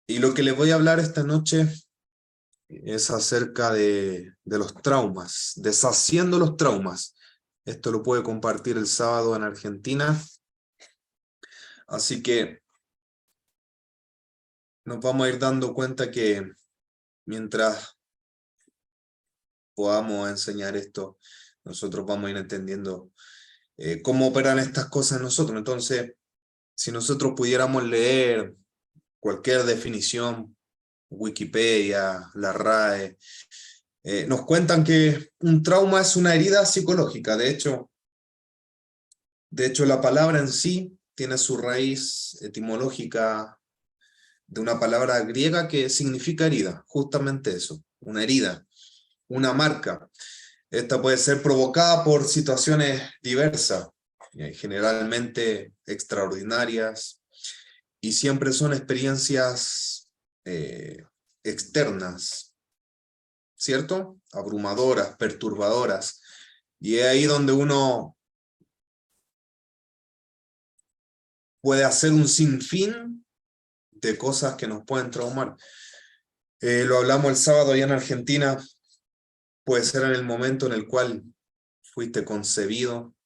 Y lo que les voy a hablar esta noche es acerca de los traumas, deshaciendo los traumas. Esto lo puede compartir el sábado en Argentina. Así que nos vamos a ir dando cuenta que mientras podamos enseñar esto, nosotros vamos a ir entendiendo cómo operan estas cosas en nosotros. Entonces, si nosotros pudiéramos leer cualquier definición, Wikipedia, la RAE, nos cuentan que un trauma es una herida psicológica. De hecho, la palabra en sí tiene su raíz etimológica de una palabra griega que significa herida, justamente eso, una herida, una marca. Esta puede ser provocada por situaciones diversas, generalmente extraordinarias, y siempre son experiencias externas, ¿cierto? Abrumadoras, perturbadoras. Y es ahí donde uno puede hacer un sinfín de cosas que nos pueden traumar. Lo hablamos el sábado allá en Argentina, puede ser en el momento en el cual fuiste concebido,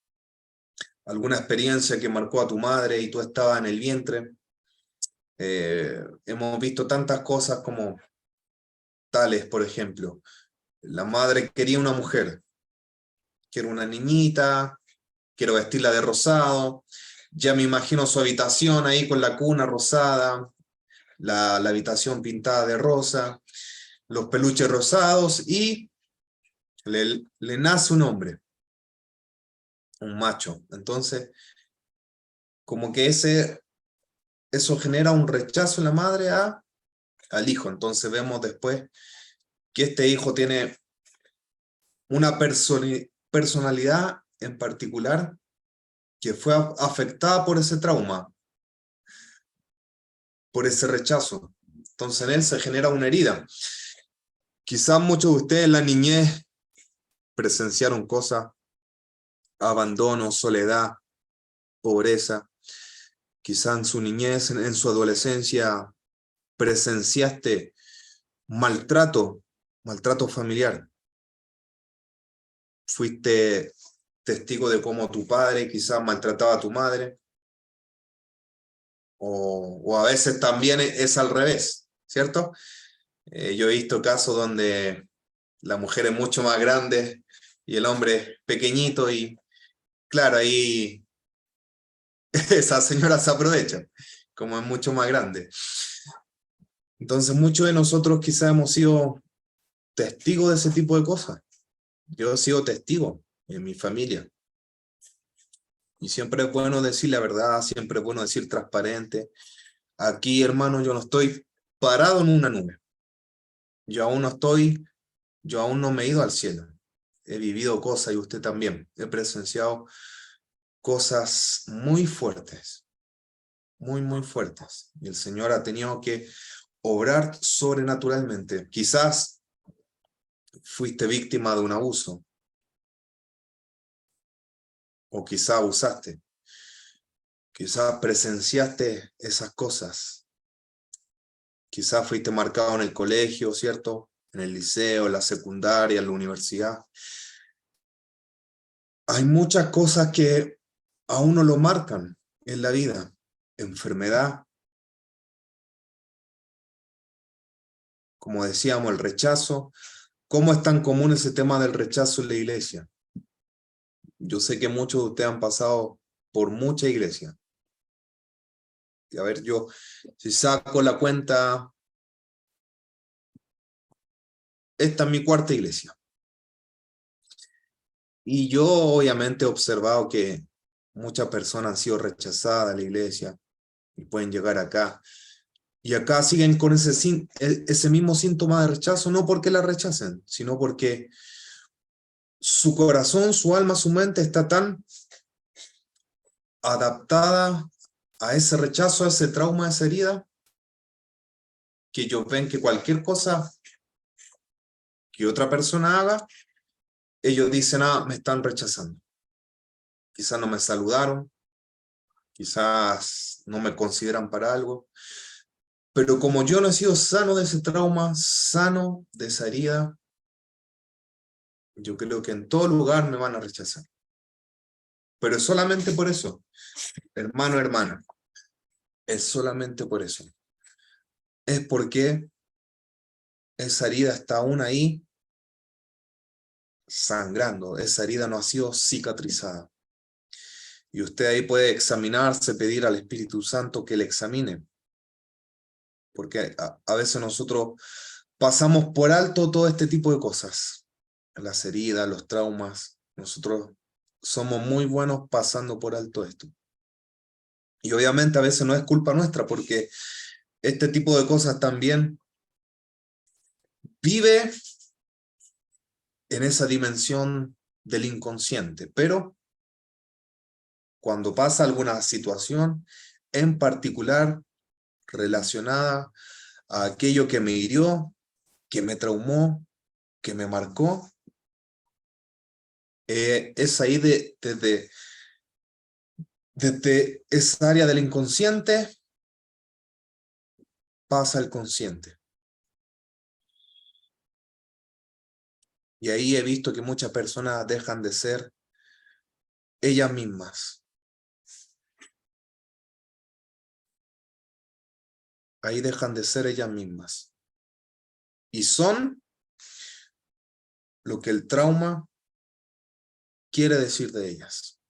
alguna experiencia que marcó a tu madre y tú estabas en el vientre. Hemos visto tantas cosas como tales, por ejemplo, la madre quería una mujer, quiero una niñita, quiero vestirla de rosado, ya me imagino su habitación ahí con la cuna rosada, la habitación pintada de rosa, los peluches rosados, y le nace un hombre, un macho. Entonces, como que eso genera un rechazo en la madre al hijo. Entonces vemos después que este hijo tiene una personalidad en particular que fue afectada por ese trauma, por ese rechazo. Entonces en él se genera una herida. Quizás muchos de ustedes en la niñez presenciaron cosas, abandono, soledad, pobreza. Quizás en su niñez, en su adolescencia, presenciaste maltrato familiar. Fuiste testigo de cómo tu padre quizás maltrataba a tu madre, o a veces también es al revés, ¿cierto? Yo he visto casos donde la mujer es mucho más grande y el hombre es pequeñito, y claro, ahí esa señora se aprovecha, como es mucho más grande. Entonces muchos de nosotros quizás hemos sido testigos de ese tipo de cosas. Yo he sido testigo en mi familia. Y siempre es bueno decir la verdad, siempre es bueno decir transparente. Aquí, hermano, yo no estoy parado en una nube. Yo aún no estoy, yo aún no me he ido al cielo. He vivido cosas, y usted también. He presenciado cosas muy fuertes, muy, muy fuertes. Y el Señor ha tenido que obrar sobrenaturalmente. Quizás fuiste víctima de un abuso, o quizás abusaste. Quizás presenciaste esas cosas. Quizás fuiste marcado en el colegio, ¿cierto? En el liceo, en la secundaria, en la universidad. Hay muchas cosas que a uno lo marcan en la vida. Enfermedad, como decíamos, el rechazo. ¿Cómo es tan común ese tema del rechazo en la iglesia? Yo sé que muchos de ustedes han pasado por mucha iglesia. Y a ver, yo, si saco la cuenta, esta es mi cuarta iglesia. Y yo obviamente he observado que muchas personas han sido rechazadas de la iglesia y pueden llegar acá. Y acá siguen con ese mismo síntoma de rechazo, no porque la rechacen, sino porque su corazón, su alma, su mente está tan adaptada a ese rechazo, a ese trauma, a esa herida, que ellos ven que cualquier cosa que otra persona haga, ellos dicen, me están rechazando. Quizás no me saludaron, quizás no me consideran para algo, Pero como yo no he sido sano de ese trauma, sano de esa herida, yo creo que en todo lugar me van a rechazar. Pero es solamente por eso, hermano, hermana, es solamente por eso. Es porque esa herida está aún ahí sangrando, esa herida no ha sido cicatrizada. Y usted ahí puede examinarse, pedir al Espíritu Santo que le examine. Porque a veces nosotros pasamos por alto todo este tipo de cosas. Las heridas, los traumas. Nosotros somos muy buenos pasando por alto esto. Y obviamente a veces no es culpa nuestra, porque este tipo de cosas también vive en esa dimensión del inconsciente. Pero cuando pasa alguna situación en particular relacionada a aquello que me hirió, que me traumó, que me marcó, es ahí desde esa área del inconsciente pasa al consciente. Y ahí he visto que muchas personas dejan de ser ellas mismas. Ahí dejan de ser ellas mismas. Y son lo que el trauma quiere decir de ellas.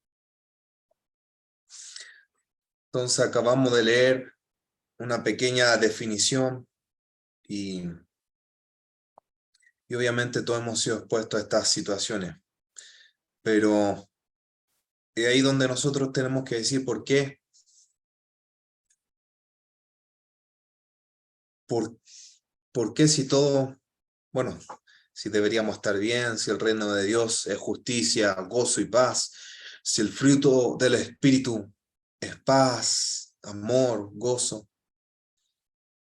Entonces acabamos de leer una pequeña definición y obviamente todos hemos sido expuestos a estas situaciones. Pero es ahí donde nosotros tenemos que decir por qué. ¿Por qué si todo, bueno, si deberíamos estar bien, si el reino de Dios es justicia, gozo y paz, si el fruto del Espíritu es paz, amor, gozo?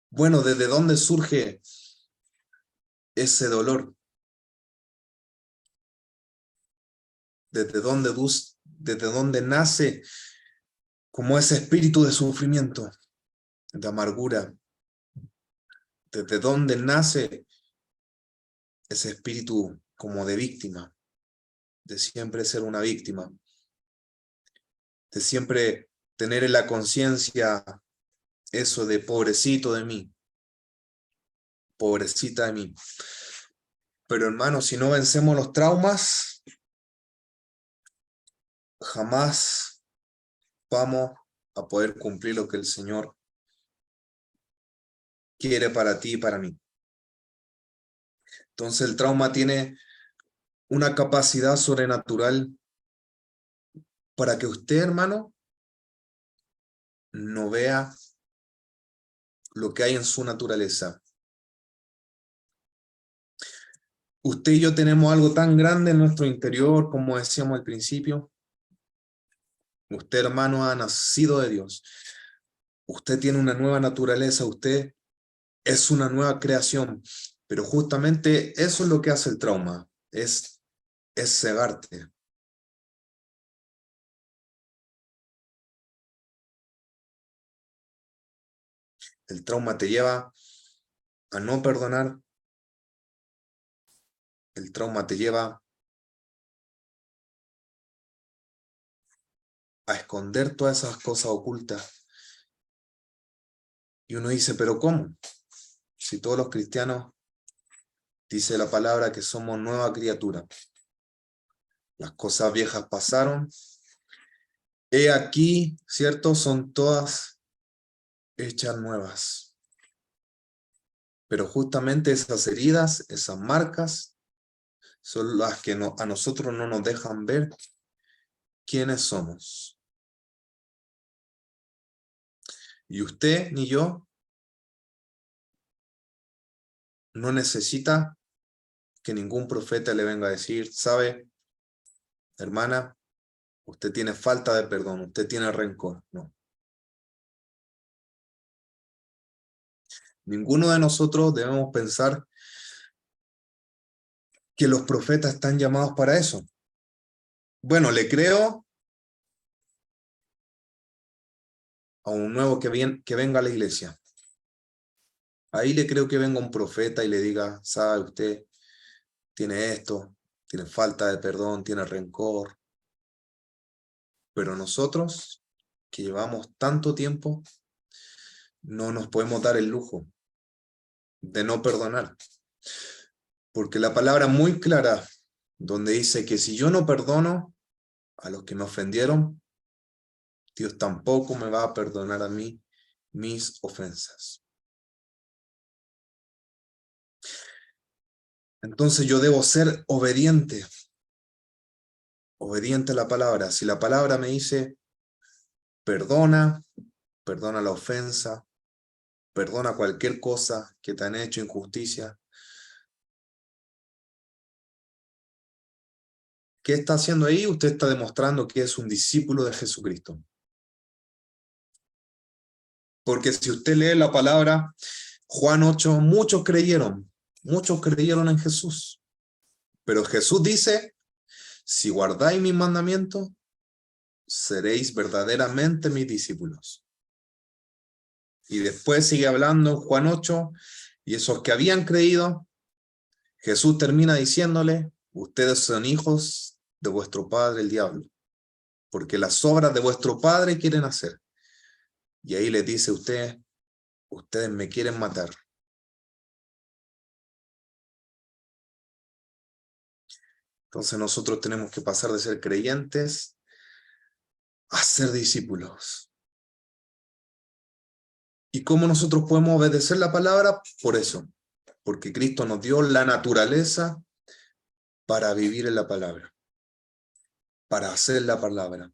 Bueno, ¿desde dónde surge ese dolor? ¿Desde dónde nace como ese espíritu de sufrimiento, de amargura? ¿Desde dónde nace ese espíritu como de víctima, de siempre ser una víctima, de siempre tener en la conciencia eso de pobrecito de mí, pobrecita de mí? Pero hermano, si no vencemos los traumas, jamás vamos a poder cumplir lo que el Señor quiere para ti y para mí. Entonces el trauma tiene una capacidad sobrenatural para que usted, hermano, no vea lo que hay en su naturaleza. Usted y yo tenemos algo tan grande en nuestro interior, como decíamos al principio. Usted, hermano, ha nacido de Dios. Usted tiene una nueva naturaleza, usted es una nueva creación. Pero justamente eso es lo que hace el trauma, es cegarte. El trauma te lleva a no perdonar, el trauma te lleva a esconder todas esas cosas ocultas. Y uno dice, ¿pero cómo? Si todos los cristianos, dice la palabra, que somos nueva criatura. Las cosas viejas pasaron. He aquí, ¿cierto? Son todas hechas nuevas. Pero justamente esas heridas, esas marcas, son las que a nosotros no nos dejan ver quiénes somos. Y usted ni yo no necesita que ningún profeta le venga a decir, ¿sabe, hermana? Usted tiene falta de perdón, usted tiene rencor. No. Ninguno de nosotros debemos pensar que los profetas están llamados para eso. Bueno, le creo a un nuevo que venga a la iglesia. Ahí le creo que venga un profeta y le diga, sabe, usted tiene esto, tiene falta de perdón, tiene rencor. Pero nosotros, que llevamos tanto tiempo, no nos podemos dar el lujo de no perdonar. Porque la palabra muy clara, donde dice que si yo no perdono a los que me ofendieron, Dios tampoco me va a perdonar a mí mis ofensas. Entonces yo debo ser obediente a la palabra. Si la palabra me dice, perdona, perdona la ofensa, perdona cualquier cosa que te han hecho injusticia, ¿qué está haciendo ahí? Usted está demostrando que es un discípulo de Jesucristo. Porque si usted lee la palabra, Juan 8, muchos creyeron en Jesús. Pero Jesús dice, si guardáis mis mandamientos, seréis verdaderamente mis discípulos. Y después sigue hablando en Juan 8, y esos que habían creído, Jesús termina diciéndole, ustedes son hijos de vuestro padre el diablo, porque las obras de vuestro padre quieren hacer. Y ahí les dice ustedes me quieren matar. Entonces nosotros tenemos que pasar de ser creyentes a ser discípulos. ¿Y cómo nosotros podemos obedecer la palabra? Por eso, porque Cristo nos dio la naturaleza para vivir en la palabra, para hacer la palabra.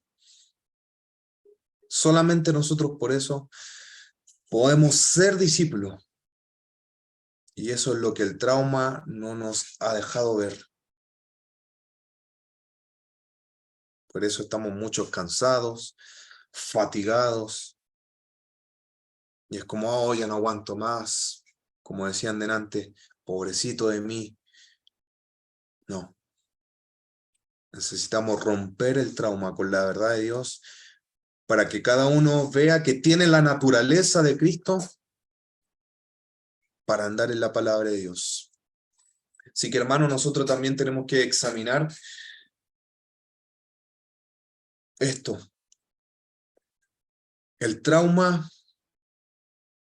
Solamente nosotros por eso podemos ser discípulos. Y eso es lo que el trauma no nos ha dejado ver. Por eso estamos muchos cansados, fatigados. Y es como, oh, ya no aguanto más. Como decían delante, pobrecito de mí. No. Necesitamos romper el trauma con la verdad de Dios para que cada uno vea que tiene la naturaleza de Cristo para andar en la palabra de Dios. Así que, hermanos, nosotros también tenemos que examinar esto. El trauma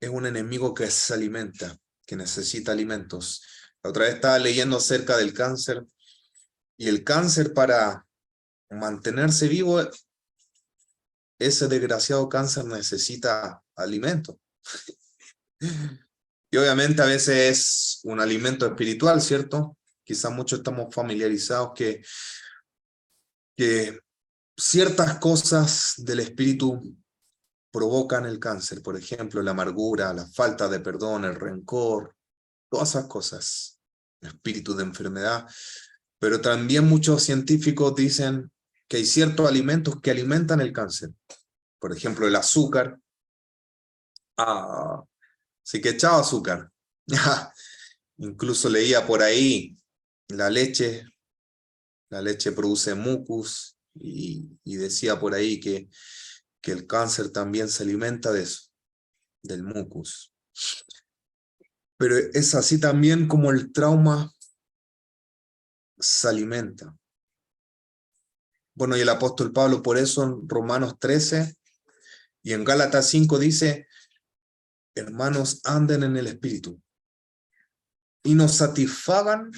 es un enemigo que se alimenta, que necesita alimentos. La otra vez estaba leyendo acerca del cáncer, y el cáncer, para mantenerse vivo, ese desgraciado cáncer necesita alimento. Y obviamente a veces es un alimento espiritual, ¿cierto? Quizás muchos estamos familiarizados que ciertas cosas del espíritu provocan el cáncer. Por ejemplo, la amargura, la falta de perdón, el rencor, todas esas cosas, el espíritu de enfermedad. Pero también muchos científicos dicen que hay ciertos alimentos que alimentan el cáncer. Por ejemplo, el azúcar. Ah, sí que echaba azúcar. Incluso leía por ahí la leche produce mucus, y decía por ahí que el cáncer también se alimenta de eso, del mucus. Pero es así también como el trauma se alimenta. Bueno, y el apóstol Pablo por eso en Romanos 13 y en Gálatas 5 dice, hermanos, anden en el espíritu y no satisfagan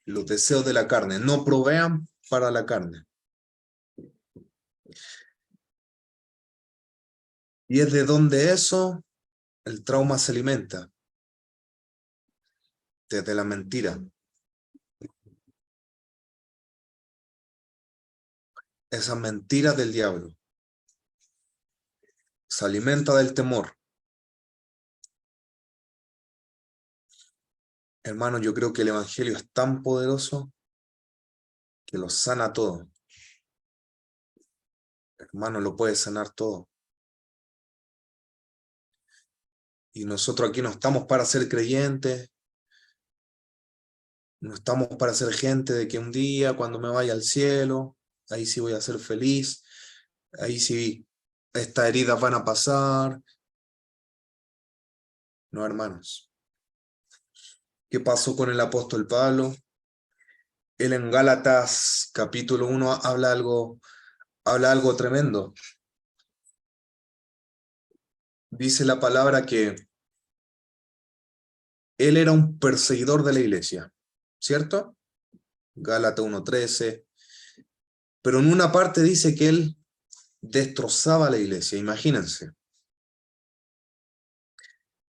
los deseos de la carne, no provean para la carne. Y es de donde eso, el trauma se alimenta, desde la mentira. Esa mentira del diablo se alimenta del temor. Hermano, yo creo que el evangelio es tan poderoso que lo sana todo. Hermano, lo puede sanar todo. Y nosotros aquí no estamos para ser creyentes, no estamos para ser gente de que un día, cuando me vaya al cielo, ahí sí voy a ser feliz, ahí sí estas heridas van a pasar. No, hermanos. ¿Qué pasó con el apóstol Pablo? Él en Gálatas capítulo 1 habla algo tremendo. Dice la palabra que él era un perseguidor de la iglesia, ¿cierto? Gálatas 1:13. Pero en una parte dice que él destrozaba la iglesia, imagínense.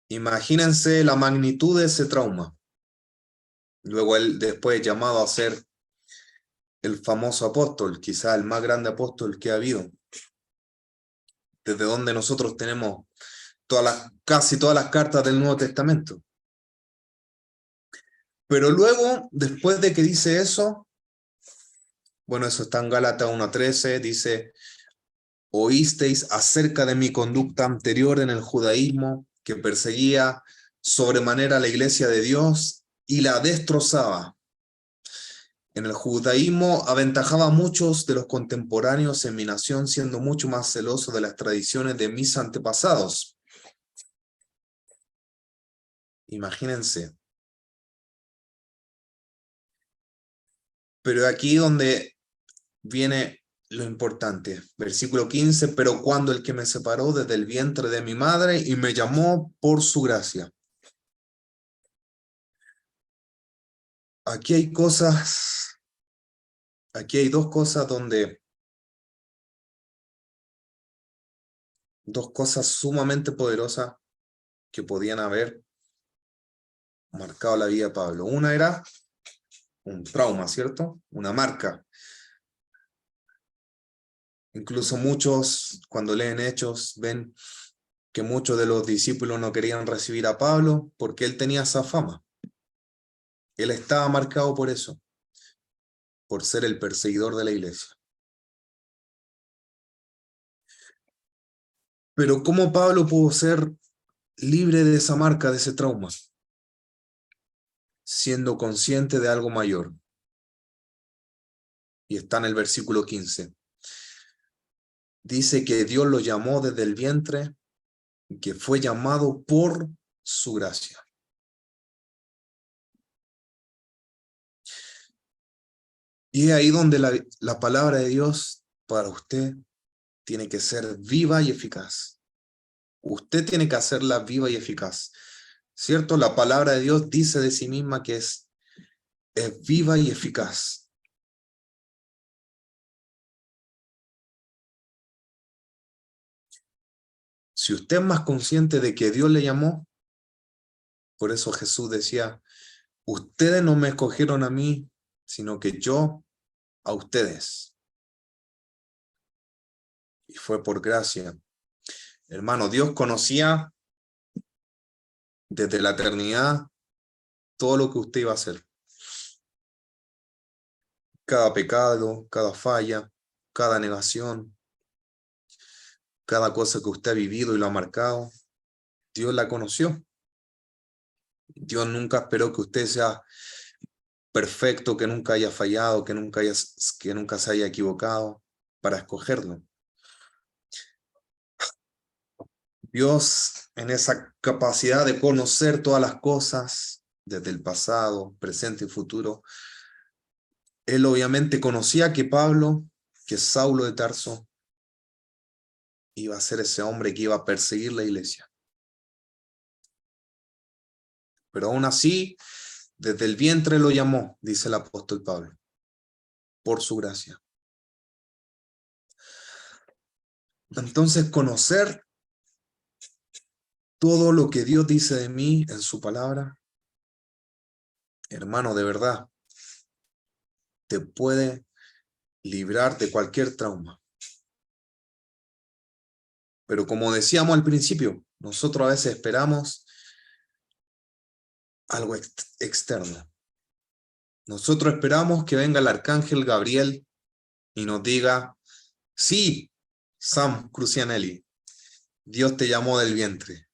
Imagínense la magnitud de ese trauma. Luego él después llamado a ser el famoso apóstol, quizá el más grande apóstol que ha habido, desde donde nosotros tenemos casi todas las cartas del Nuevo Testamento. Pero luego, después de que dice eso, bueno, eso está en Gálatas 1:13, dice, oísteis acerca de mi conducta anterior en el judaísmo, que perseguía sobremanera a la iglesia de Dios y la destrozaba. En el judaísmo aventajaba a muchos de los contemporáneos en mi nación, siendo mucho más celoso de las tradiciones de mis antepasados. Imagínense. Pero aquí donde viene lo importante. Versículo 15, pero cuando el que me separó desde el vientre de mi madre y me llamó por su gracia. Aquí hay dos cosas dos cosas sumamente poderosas que podían haber marcado la vida de Pablo. Una era un trauma, ¿cierto? Una marca. Incluso muchos, cuando leen Hechos, ven que muchos de los discípulos no querían recibir a Pablo porque él tenía esa fama. Él estaba marcado por eso, por ser el perseguidor de la iglesia. Pero ¿cómo Pablo pudo ser libre de esa marca, de ese trauma? Siendo consciente de algo mayor. Y está en el versículo 15. Dice que Dios lo llamó desde el vientre, que fue llamado por su gracia. Y es ahí donde la palabra de Dios para usted tiene que ser viva y eficaz. Usted tiene que hacerla viva y eficaz. ¿Cierto? La palabra de Dios dice de sí misma que es viva y eficaz. Si usted es más consciente de que Dios le llamó, por eso Jesús decía, ustedes no me escogieron a mí, sino que yo a ustedes. Y fue por gracia. Hermano, Dios conocía desde la eternidad todo lo que usted iba a hacer. Cada pecado, cada falla, cada negación, cada cosa que usted ha vivido y lo ha marcado, Dios la conoció. Dios nunca esperó que usted sea perfecto, que nunca haya fallado, que nunca se haya equivocado para escogerlo. Dios, en esa capacidad de conocer todas las cosas, desde el pasado, presente y futuro, Él obviamente conocía que Pablo, que Saulo de Tarso, iba a ser ese hombre que iba a perseguir la iglesia. Pero aún así, desde el vientre lo llamó, dice el apóstol Pablo, por su gracia. Entonces, conocer todo lo que Dios dice de mí en su palabra, hermano, de verdad, te puede librar de cualquier trauma. Pero como decíamos al principio, nosotros a veces esperamos algo externo. Nosotros esperamos que venga el arcángel Gabriel y nos diga, sí, Sam Crucianelli, Dios te llamó del vientre,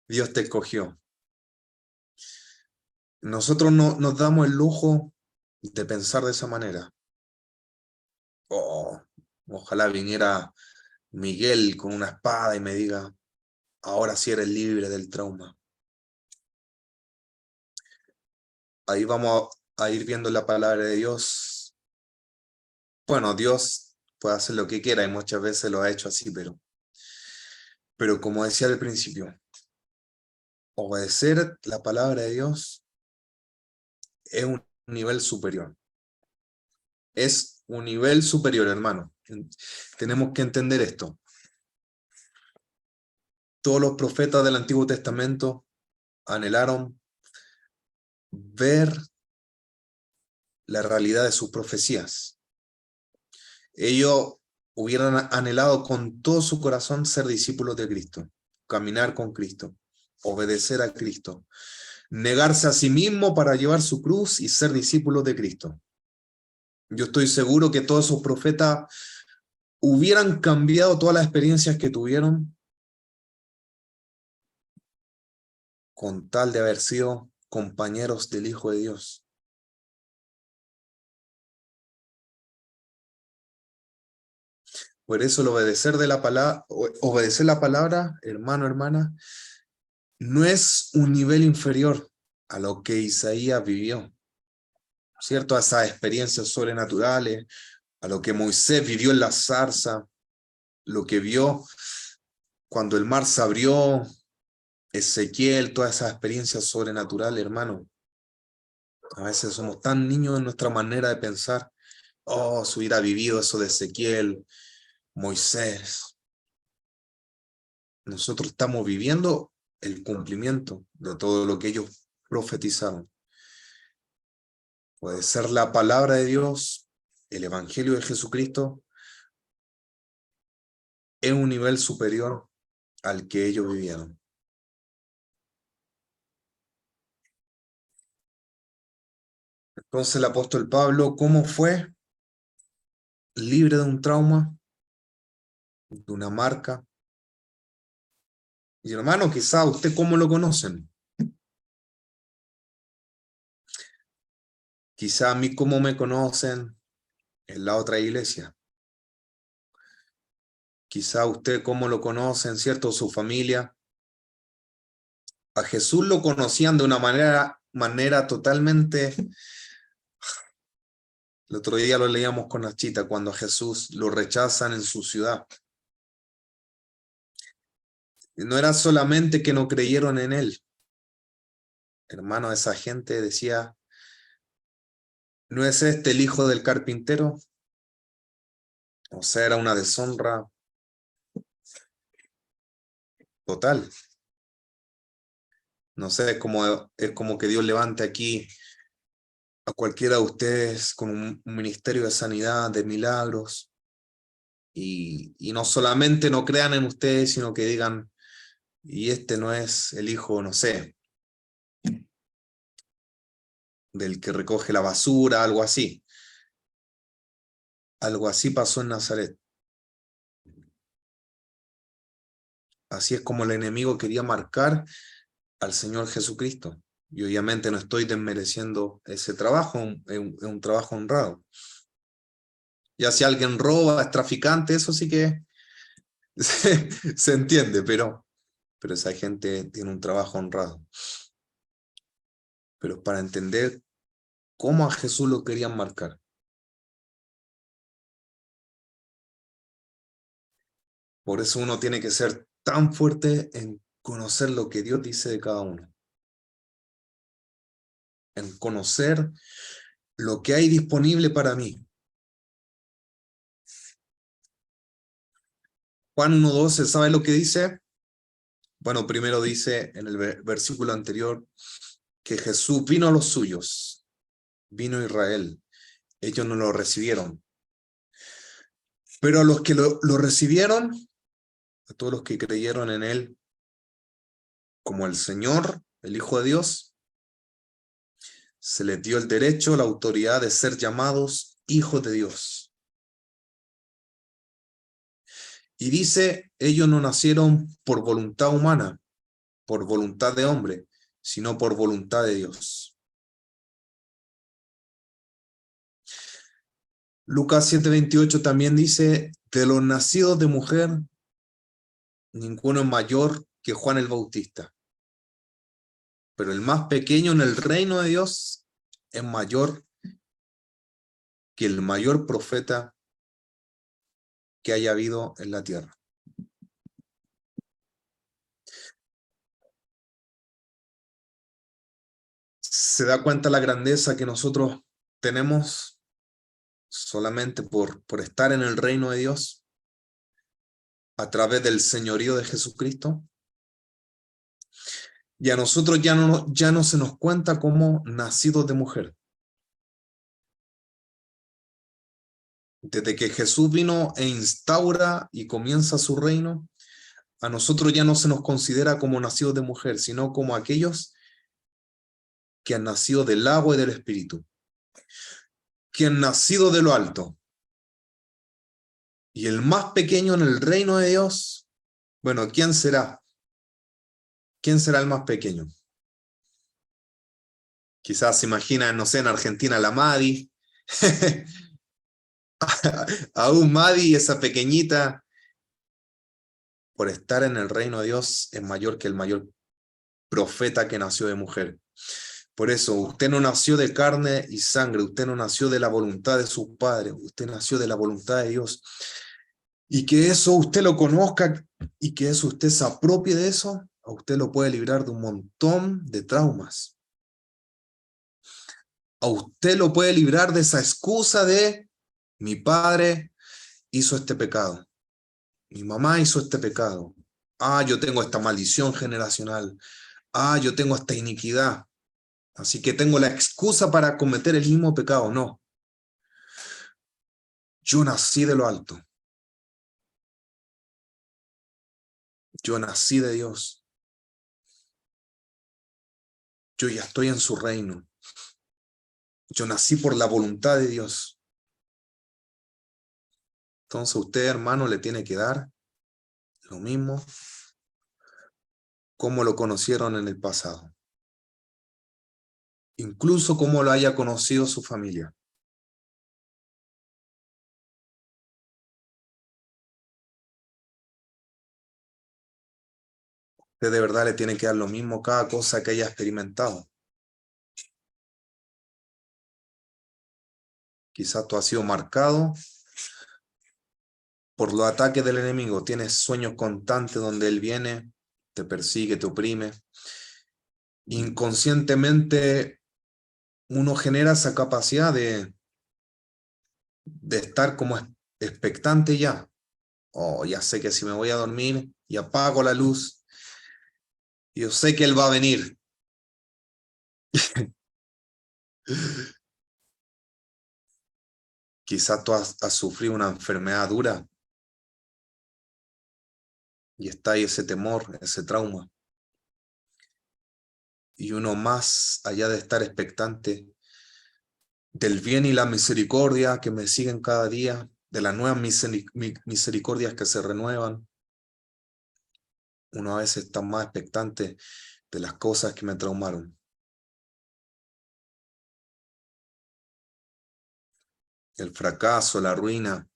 Dios te escogió. Nosotros no nos damos el lujo de pensar de esa manera. Oh, ojalá viniera Miguel con una espada y me diga, ahora sí eres libre del trauma. ahí vamos a ir viendo la palabra de Dios. Bueno, Dios puede hacer lo que quiera y muchas veces lo ha hecho así, pero como decía al principio, obedecer la palabra de Dios es un nivel superior. Es un nivel superior, hermano. Tenemos que entender esto. Todos los profetas del Antiguo Testamento anhelaron ver la realidad de sus profecías. Ellos hubieran anhelado con todo su corazón ser discípulos de Cristo, caminar con Cristo, obedecer a Cristo, negarse a sí mismo para llevar su cruz y ser discípulos de Cristo. Yo estoy seguro que todos esos profetas hubieran cambiado todas las experiencias que tuvieron con tal de haber sido compañeros del Hijo de Dios. Por eso el obedecer la palabra, hermano, hermana, no es un nivel inferior a lo que Isaías vivió, ¿cierto? A esas experiencias sobrenaturales, a lo que Moisés vivió en la zarza, lo que vio cuando el mar se abrió, Ezequiel, todas esas experiencias sobrenaturales, hermano. A veces somos tan niños en nuestra manera de pensar. Oh, si hubiera vivido eso de Ezequiel, Moisés. Nosotros estamos viviendo el cumplimiento de todo lo que ellos profetizaron. Puede ser la palabra de Dios, el Evangelio de Jesucristo, es un nivel superior al que ellos vivieron. Entonces el apóstol Pablo, ¿cómo fue? Libre de un trauma, de una marca. Y hermano, quizá usted cómo lo conocen. Quizá a mí cómo me conocen en la otra iglesia. Quizá usted cómo lo conocen, ¿cierto? Su familia. A Jesús lo conocían de una manera totalmente... El otro día lo leíamos con Nachita, cuando a Jesús lo rechazan en su ciudad. No era solamente que no creyeron en él. Hermano, esa gente decía, ¿no es este el hijo del carpintero? O sea, era una deshonra total. No sé, es como que Dios levante aquí a cualquiera de ustedes con un ministerio de sanidad, de milagros, y no solamente no crean en ustedes, sino que digan, y este no es el hijo, no sé, del que recoge la basura, algo así. Algo así pasó en Nazaret. Así es como el enemigo quería marcar al Señor Jesucristo. Y obviamente no estoy desmereciendo ese trabajo, es un trabajo honrado. Ya si alguien roba, es traficante, eso sí que se entiende, pero esa gente tiene un trabajo honrado. Pero para entender cómo a Jesús lo querían marcar. Por eso uno tiene que ser tan fuerte en conocer lo que Dios dice de cada uno. En conocer lo que hay disponible para mí. Juan 1:12, ¿sabe lo que dice? Bueno, primero dice en el versículo anterior que Jesús vino a los suyos, vino a Israel. Ellos no lo recibieron. Pero a los que lo recibieron, a todos los que creyeron en él como el Señor, el Hijo de Dios, se les dio el derecho, la autoridad de ser llamados hijos de Dios. Y dice, ellos no nacieron por voluntad humana, por voluntad de hombre, sino por voluntad de Dios. Lucas 7:28 también dice, de los nacidos de mujer, ninguno es mayor que Juan el Bautista. Pero el más pequeño en el reino de Dios es mayor que el mayor profeta que haya habido en la tierra. ¿Se da cuenta la grandeza que nosotros tenemos solamente por estar en el reino de Dios a través del señorío de Jesucristo? Y a nosotros ya no se nos cuenta como nacidos de mujer. Desde que Jesús vino e instaura y comienza su reino, a nosotros ya no se nos considera como nacidos de mujer, sino como aquellos que han nacido del agua y del espíritu, que han nacido de lo alto. Y el más pequeño en el reino de Dios, bueno, ¿quién será? ¿Quién será el más pequeño? Quizás se imaginan, no sé, en Argentina la Madi. Aún Madi, esa pequeñita, por estar en el reino de Dios, es mayor que el mayor profeta que nació de mujer. Por eso, usted no nació de carne y sangre, usted no nació de la voluntad de sus padres, usted nació de la voluntad de Dios. Y que eso usted lo conozca y que eso usted se apropie de eso, a usted lo puede librar de un montón de traumas. A usted lo puede librar de esa excusa de mi padre hizo este pecado, mi mamá hizo este pecado, yo tengo esta maldición generacional, yo tengo esta iniquidad, así que tengo la excusa para cometer el mismo pecado. No, yo nací de lo alto, yo nací de Dios, yo ya estoy en su reino, yo nací por la voluntad de Dios. Entonces usted, hermano, le tiene que dar lo mismo como lo conocieron en el pasado, incluso como lo haya conocido su familia. Usted de verdad le tiene que dar lo mismo cada cosa que haya experimentado. Quizás tú has sido marcado por los ataques del enemigo. Tienes sueños constantes donde él viene, te persigue, te oprime. Inconscientemente uno genera esa capacidad de estar como expectante ya. Ya sé que si me voy a dormir y apago la luz, yo sé que él va a venir. Quizás tú has sufrido una enfermedad dura y está ahí ese temor, ese trauma. Y uno más allá de estar expectante del bien y la misericordia que me siguen cada día, de las nuevas misericordias que se renuevan, uno a veces está más expectante de las cosas que me traumaron. El fracaso, la ruina,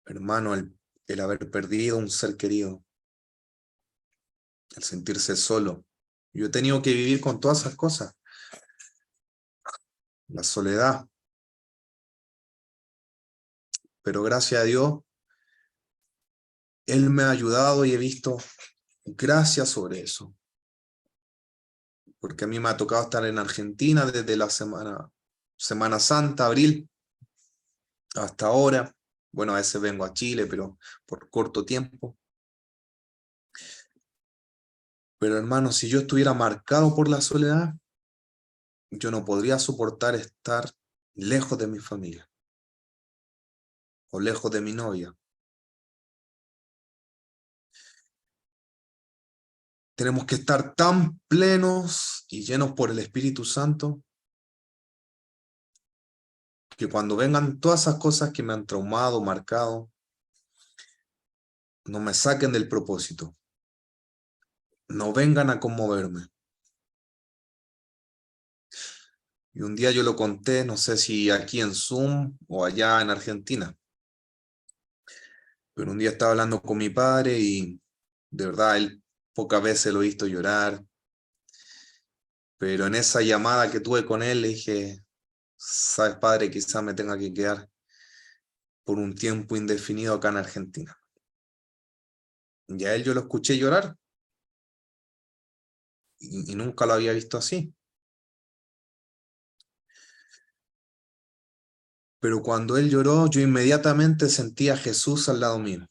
hermano, el haber perdido un ser querido, el sentirse solo. Yo he tenido que vivir con todas esas cosas. La soledad. Pero gracias a Dios, Él me ha ayudado y he visto gracias sobre eso. Porque a mí me ha tocado estar en Argentina desde la Semana Santa, abril, hasta ahora. Bueno, a veces vengo a Chile, pero por corto tiempo. Pero hermano, si yo estuviera marcado por la soledad, yo no podría soportar estar lejos de mi familia o lejos de mi novia. Tenemos que estar tan plenos y llenos por el Espíritu Santo que cuando vengan todas esas cosas que me han traumado, marcado, no me saquen del propósito, no vengan a conmoverme. Y un día yo lo conté, no sé si aquí en Zoom o allá en Argentina, pero un día estaba hablando con mi padre y de verdad él pocas veces lo he visto llorar. Pero en esa llamada que tuve con él, le dije, sabes, padre, quizás me tenga que quedar por un tiempo indefinido acá en Argentina. Y a él yo lo escuché llorar y nunca lo había visto así. Pero cuando él lloró, yo inmediatamente sentí a Jesús al lado mío.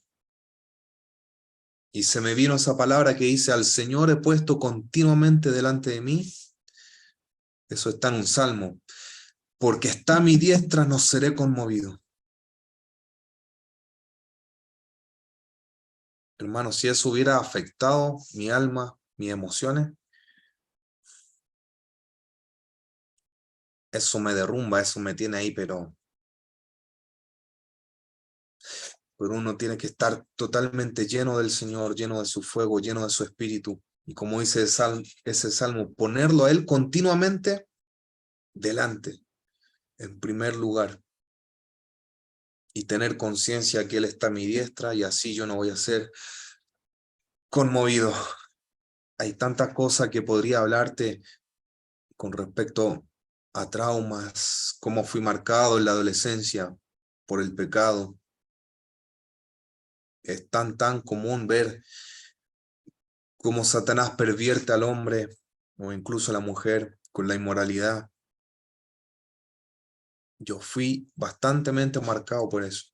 Y se me vino esa palabra que dice, al Señor he puesto continuamente delante de mí. Eso está en un salmo. Porque está a mi diestra, no seré conmovido. Hermano, si eso hubiera afectado mi alma, mis emociones, eso me derrumba, eso me tiene ahí, pero uno tiene que estar totalmente lleno del Señor, lleno de su fuego, lleno de su espíritu. Y como dice ese salmo, ponerlo a Él continuamente delante, en primer lugar, y tener conciencia que Él está a mi diestra y así yo no voy a ser conmovido. Hay tantas cosas que podría hablarte con respecto a traumas, cómo fui marcado en la adolescencia por el pecado. Es tan común ver cómo Satanás pervierte al hombre o incluso a la mujer con la inmoralidad. Yo fui bastante marcado por eso.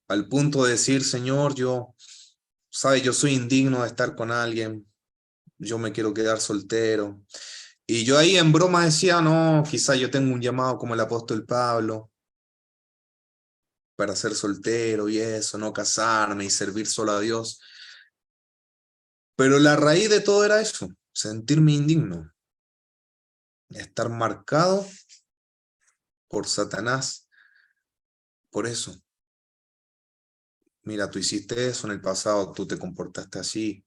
Al punto de decir, Señor, sabes, yo soy indigno de estar con alguien, yo me quiero quedar soltero. Y yo ahí en broma decía, no, quizás yo tengo un llamado como el apóstol Pablo para ser soltero y eso, no casarme y servir solo a Dios. Pero la raíz de todo era eso, sentirme indigno, estar marcado por Satanás, por eso. Mira, tú hiciste eso en el pasado, tú te comportaste así.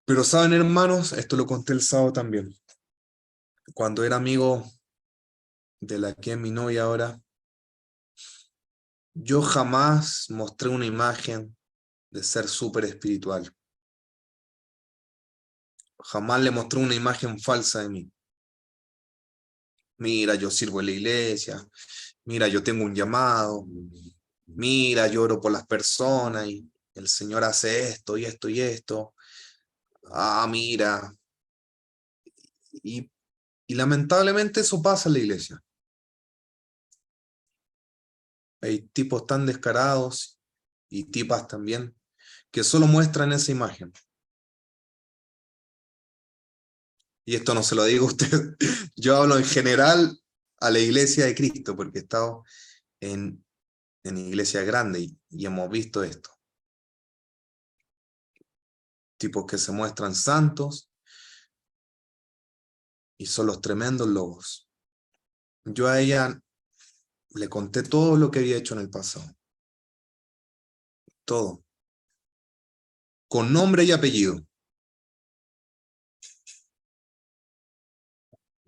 Pero saben, hermanos, esto lo conté el sábado también. Cuando era amigo de la que es mi novia ahora, yo jamás mostré una imagen de ser súper espiritual. Jamás le mostré una imagen falsa de mí. Mira, yo sirvo en la iglesia. Mira, yo tengo un llamado. Mira, lloro por las personas y el Señor hace esto y esto y esto. Ah, mira. Y, y lamentablemente eso pasa en la iglesia. Hay tipos tan descarados y tipas también que solo muestran esa imagen. Y esto no se lo digo a usted, yo hablo en general a la iglesia de Cristo, porque he estado en iglesias grandes y hemos visto esto. Tipos que se muestran santos y son los tremendos lobos. Yo a ella le conté todo lo que había hecho en el pasado. Todo. Con nombre y apellido.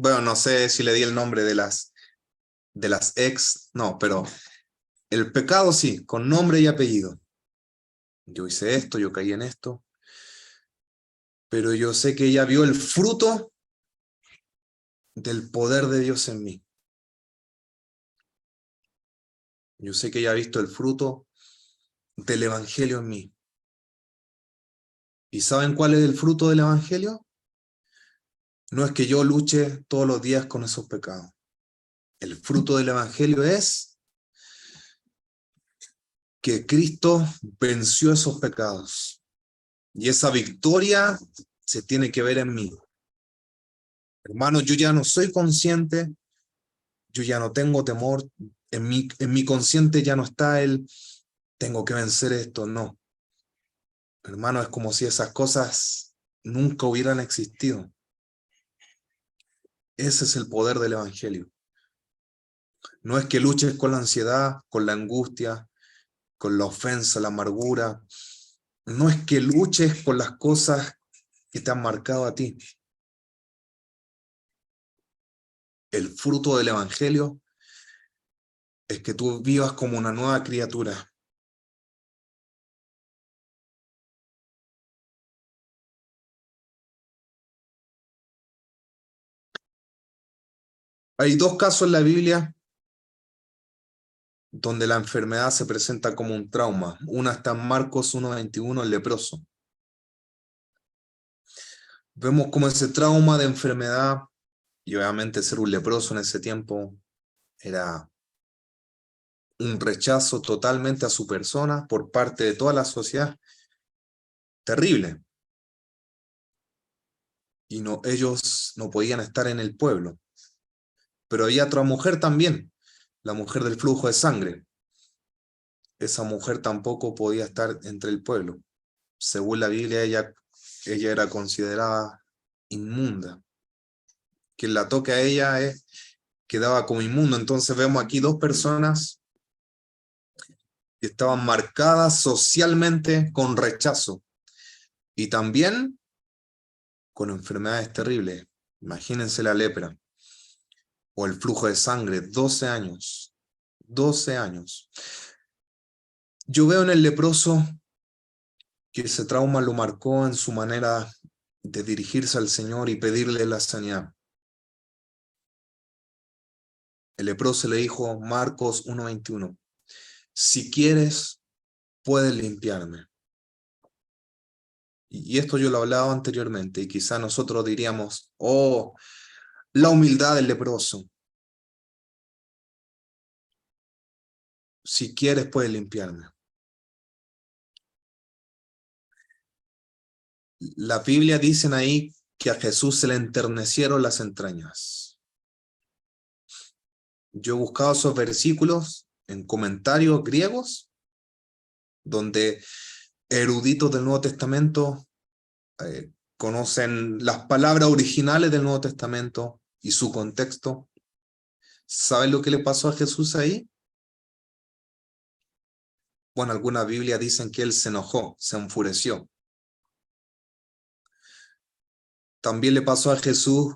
Bueno, no sé si le di el nombre de las ex, no, pero el pecado sí, con nombre y apellido. Yo hice esto, yo caí en esto, pero yo sé que ella vio el fruto del poder de Dios en mí. Yo sé que ella ha visto el fruto del evangelio en mí. ¿Y saben cuál es el fruto del evangelio? No es que yo luche todos los días con esos pecados. El fruto del evangelio es que Cristo venció esos pecados. Y esa victoria se tiene que ver en mí. Hermano, yo ya no soy consciente, yo ya no tengo temor, en mi consciente ya no está el tengo que vencer esto, no. Hermano, es como si esas cosas nunca hubieran existido. Ese es el poder del evangelio. No es que luches con la ansiedad, con la angustia, con la ofensa, la amargura. No es que luches con las cosas que te han marcado a ti. El fruto del evangelio es que tú vivas como una nueva criatura. Hay dos casos en la Biblia donde la enfermedad se presenta como un trauma. Una está en Marcos 1:21, el leproso. Vemos como ese trauma de enfermedad, y obviamente ser un leproso en ese tiempo era un rechazo totalmente a su persona por parte de toda la sociedad. Terrible. Y no, ellos no podían estar en el pueblo. Pero había otra mujer también, la mujer del flujo de sangre. Esa mujer tampoco podía estar entre el pueblo. Según la Biblia, ella era considerada inmunda. Quien la toque a ella quedaba como inmundo. Entonces vemos aquí dos personas que estaban marcadas socialmente con rechazo y también con enfermedades terribles. Imagínense la lepra o el flujo de sangre, 12 años. 12 años. Yo veo en el leproso que ese trauma lo marcó en su manera de dirigirse al Señor y pedirle la sanidad. El leproso le dijo, Marcos 1:21, si quieres, puedes limpiarme. Y esto yo lo hablaba anteriormente, y quizá nosotros diríamos, oh, la humildad del leproso. Si quieres, puedes limpiarme. La Biblia dicen ahí que a Jesús se le enternecieron las entrañas. Yo he buscado esos versículos en comentarios griegos, donde eruditos del Nuevo Testamento conocen las palabras originales del Nuevo Testamento y su contexto. ¿Saben lo que le pasó a Jesús ahí? Bueno, algunas Biblias dicen que él se enojó, se enfureció. También le pasó a Jesús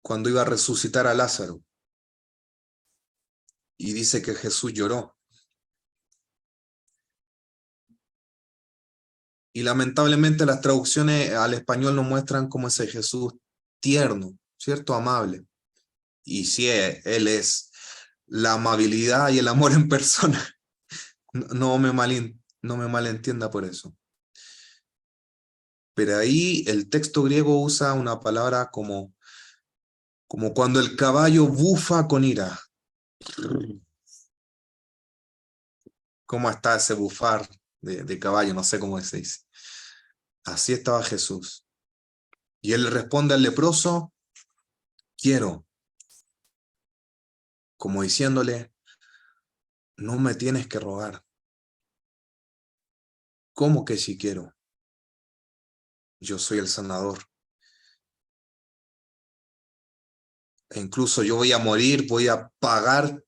cuando iba a resucitar a Lázaro. Y dice que Jesús lloró. Y lamentablemente las traducciones al español nos muestran como ese Jesús tierno, ¿cierto? Amable. Y sí, él es la amabilidad y el amor en persona. No me malentienda por eso. Pero ahí el texto griego usa una palabra como cuando el caballo bufa con ira. ¿Cómo está ese bufar de caballo? No sé cómo se dice. Así estaba Jesús. Y él le responde al leproso, quiero, como diciéndole, no me tienes que rogar. ¿Cómo que si quiero? Yo soy el sanador. E incluso yo voy a morir, voy a pagar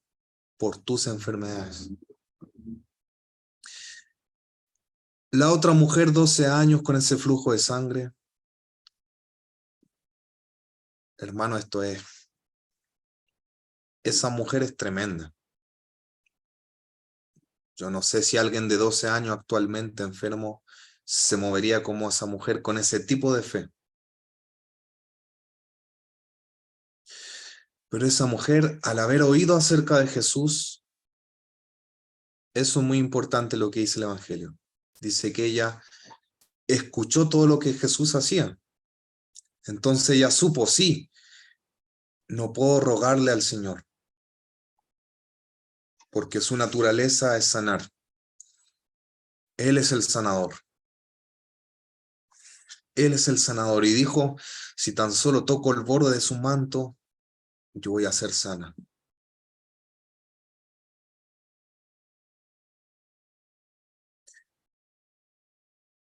por tus enfermedades. La otra mujer, 12 años con ese flujo de sangre. Hermano, esa mujer es tremenda. Yo no sé si alguien de 12 años actualmente enfermo se movería como esa mujer con ese tipo de fe. Pero esa mujer, al haber oído acerca de Jesús, eso es muy importante lo que dice el Evangelio. Dice que ella escuchó todo lo que Jesús hacía. Entonces ella supo, sí, no puedo rogarle al Señor, porque su naturaleza es sanar. Él es el sanador. Él es el sanador. Y dijo, si tan solo toco el borde de su manto, yo voy a ser sana.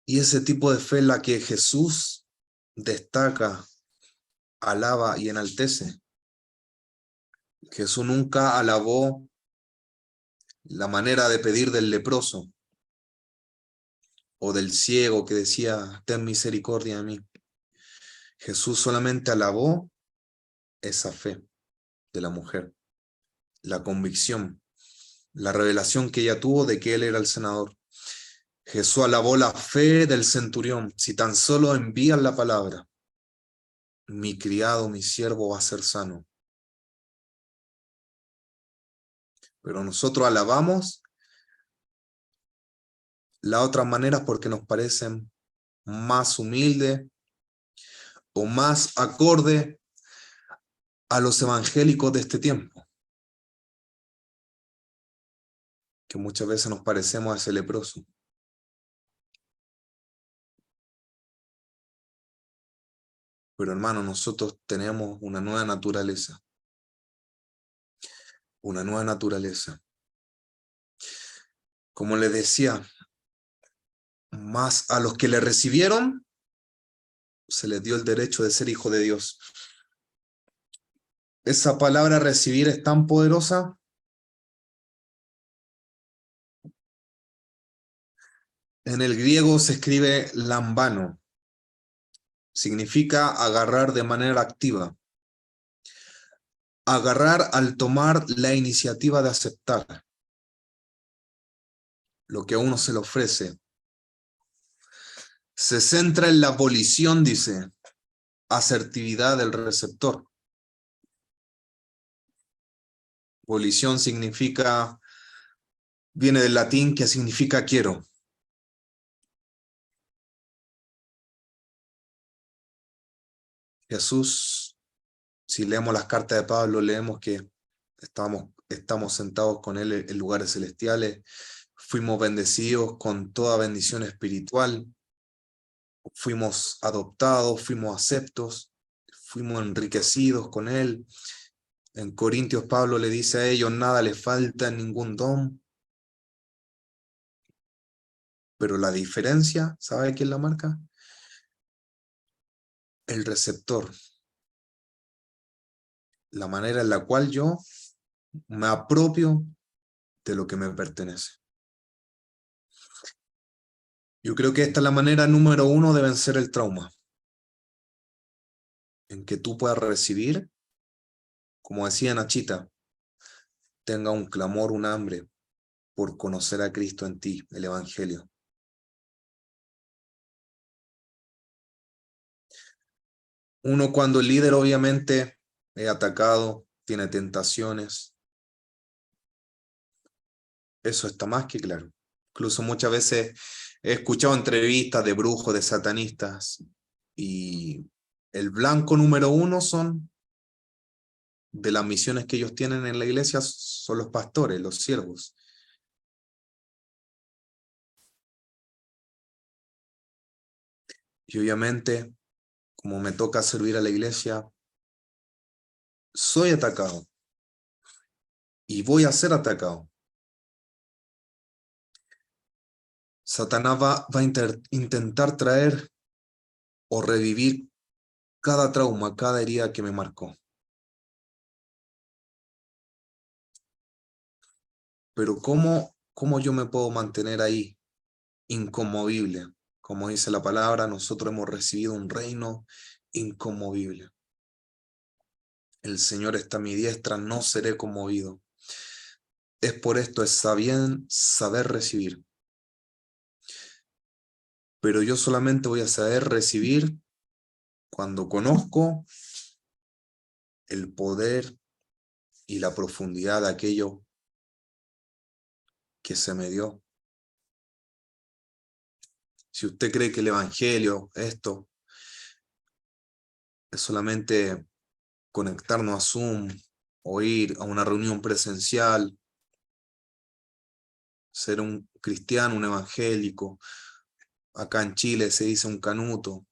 Y ese tipo de fe es la que Jesús destaca, alaba y enaltece. Jesús nunca alabó la manera de pedir del leproso o del ciego que decía, ten misericordia de mí. Jesús solamente alabó esa fe de la mujer, la convicción, la revelación que ella tuvo de que él era el sanador. Jesús alabó la fe del centurión. Si tan solo envían la palabra, mi criado, mi siervo va a ser sano. pero nosotros alabamos las otras maneras porque nos parecen más humildes o más acorde a los evangélicos de este tiempo, que muchas veces nos parecemos a ese leproso. Pero hermano, nosotros tenemos una nueva naturaleza. Una nueva naturaleza. Como les decía, más a los que le recibieron, se les dio el derecho de ser hijo de Dios. Esa palabra recibir es tan poderosa. En el griego se escribe lambano. Significa agarrar de manera activa. Agarrar al tomar la iniciativa de aceptar lo que a uno se le ofrece. Se centra en la volición, dice, asertividad del receptor. Volición significa, viene del latín que significa quiero. Jesús, si leemos las cartas de Pablo, leemos que estamos sentados con él en lugares celestiales, fuimos bendecidos con toda bendición espiritual, fuimos adoptados, fuimos aceptos, fuimos enriquecidos con él. En Corintios Pablo le dice a ellos, nada les falta, ningún don. Pero la diferencia, ¿sabe quién la marca? El receptor. La manera en la cual yo me apropio de lo que me pertenece. Yo creo que esta es la manera número 1 de vencer el trauma. En que tú puedas recibir, como decía Nachita, tenga un clamor, un hambre por conocer a Cristo en ti, el Evangelio. Uno cuando el líder obviamente es atacado, tiene tentaciones, eso está más que claro. Incluso muchas veces he escuchado entrevistas de brujos, de satanistas, y el blanco número 1 son de las misiones que ellos tienen en la iglesia, son los pastores, los siervos. Y obviamente, como me toca servir a la iglesia, soy atacado y voy a ser atacado. Satanás va a intentar traer o revivir cada trauma, cada herida que me marcó. Pero ¿cómo yo me puedo mantener ahí, inconmovible? Como dice la palabra, nosotros hemos recibido un reino inconmovible. El Señor está a mi diestra, no seré conmovido. Es por esto, es saber recibir. Pero yo solamente voy a saber recibir cuando conozco el poder y la profundidad de aquello que se me dio. Si usted cree que el Evangelio, esto, es solamente conectarnos a Zoom o ir a una reunión presencial, ser un cristiano, un evangélico, acá en Chile se dice un canuto,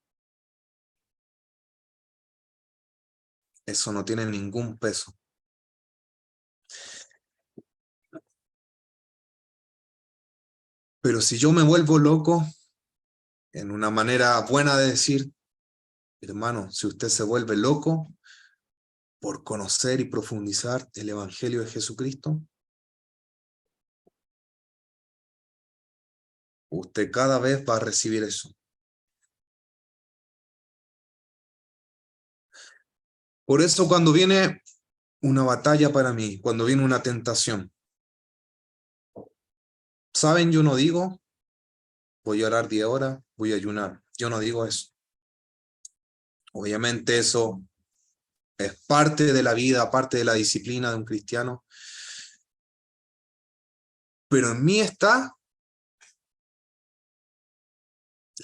eso no tiene ningún peso. Pero si yo me vuelvo loco, en una manera buena de decir, hermano, si usted se vuelve loco por conocer y profundizar el Evangelio de Jesucristo, usted cada vez va a recibir eso. Por eso cuando viene una batalla para mí, cuando viene una tentación, ¿saben? Yo no digo, voy a orar 10 horas, voy a ayunar. Yo no digo eso. Obviamente eso es parte de la vida, parte de la disciplina de un cristiano, pero en mí está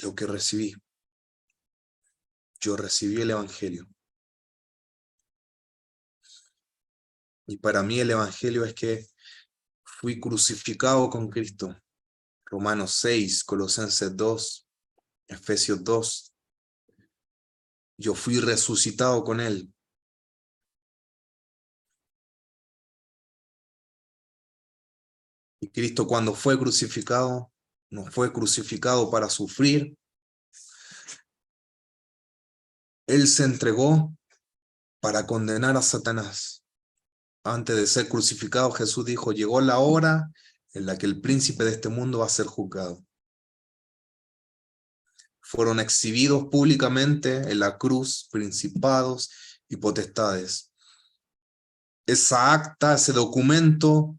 lo que recibí. Yo recibí el Evangelio. Y para mí el Evangelio es que fui crucificado con Cristo. Romanos 6, Colosenses 2, Efesios 2. Yo fui resucitado con Él. Y Cristo, cuando fue crucificado, no fue crucificado para sufrir. Él se entregó para condenar a Satanás. Antes de ser crucificado, Jesús dijo: llegó la hora en la que el príncipe de este mundo va a ser juzgado. Fueron exhibidos públicamente en la cruz principados y potestades. Esa acta, ese documento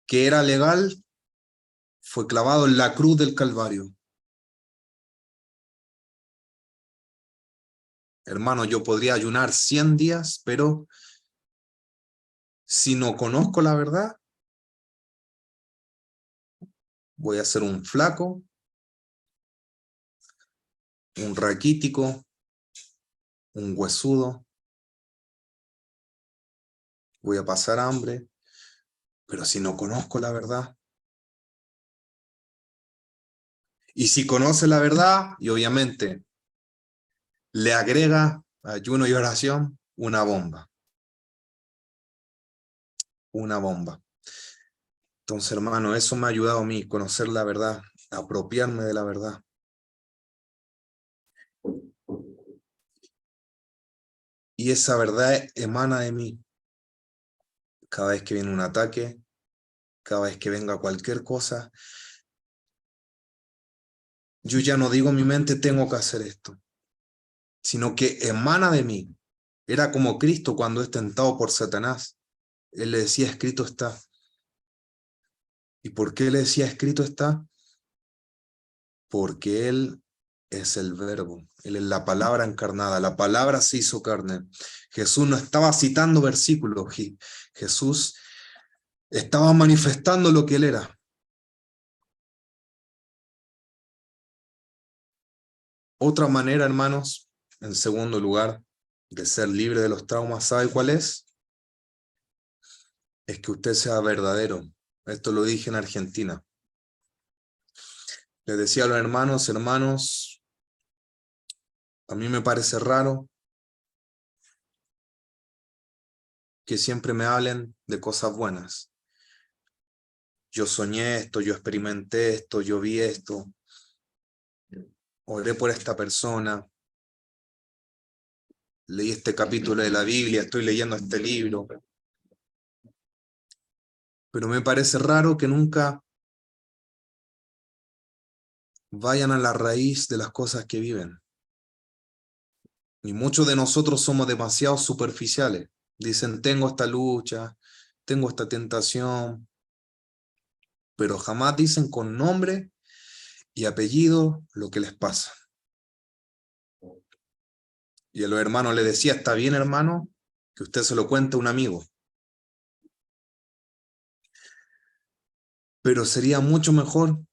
que era legal, fue clavado en la cruz del Calvario. Hermano, yo podría ayunar 100 días, pero si no conozco la verdad, voy a ser un flaco, un raquítico, un huesudo, voy a pasar hambre, pero si no conozco la verdad. Y si conoce la verdad, y obviamente le agrega ayuno y oración, una bomba. Una bomba. Entonces, hermano, eso me ha ayudado a mí, conocer la verdad, apropiarme de la verdad. Y esa verdad emana de mí. Cada vez que viene un ataque, cada vez que venga cualquier cosa, yo ya no digo en mi mente tengo que hacer esto, sino que emana de mí. Era como Cristo cuando es tentado por Satanás. Él le decía, escrito está. ¿Y por qué le decía, escrito está? Porque Él es el verbo, Él es la palabra encarnada, la palabra se hizo carne. Jesús no estaba citando versículos, Jesús estaba manifestando lo que Él era. Otra manera, hermanos, en segundo lugar, de ser libre de los traumas, ¿sabe cuál es? Es que usted sea verdadero. Esto lo dije en Argentina. Les decía a los hermanos, a mí me parece raro que siempre me hablen de cosas buenas. Yo soñé esto, yo experimenté esto, yo vi esto, oré por esta persona, leí este capítulo de la Biblia, estoy leyendo este libro. Pero me parece raro que nunca vayan a la raíz de las cosas que viven. Y muchos de nosotros somos demasiado superficiales. Dicen, tengo esta lucha, tengo esta tentación, pero jamás dicen con nombre y apellido lo que les pasa. Y a los hermanos les decía, está bien, hermano, que usted se lo cuente a un amigo. Pero sería mucho mejor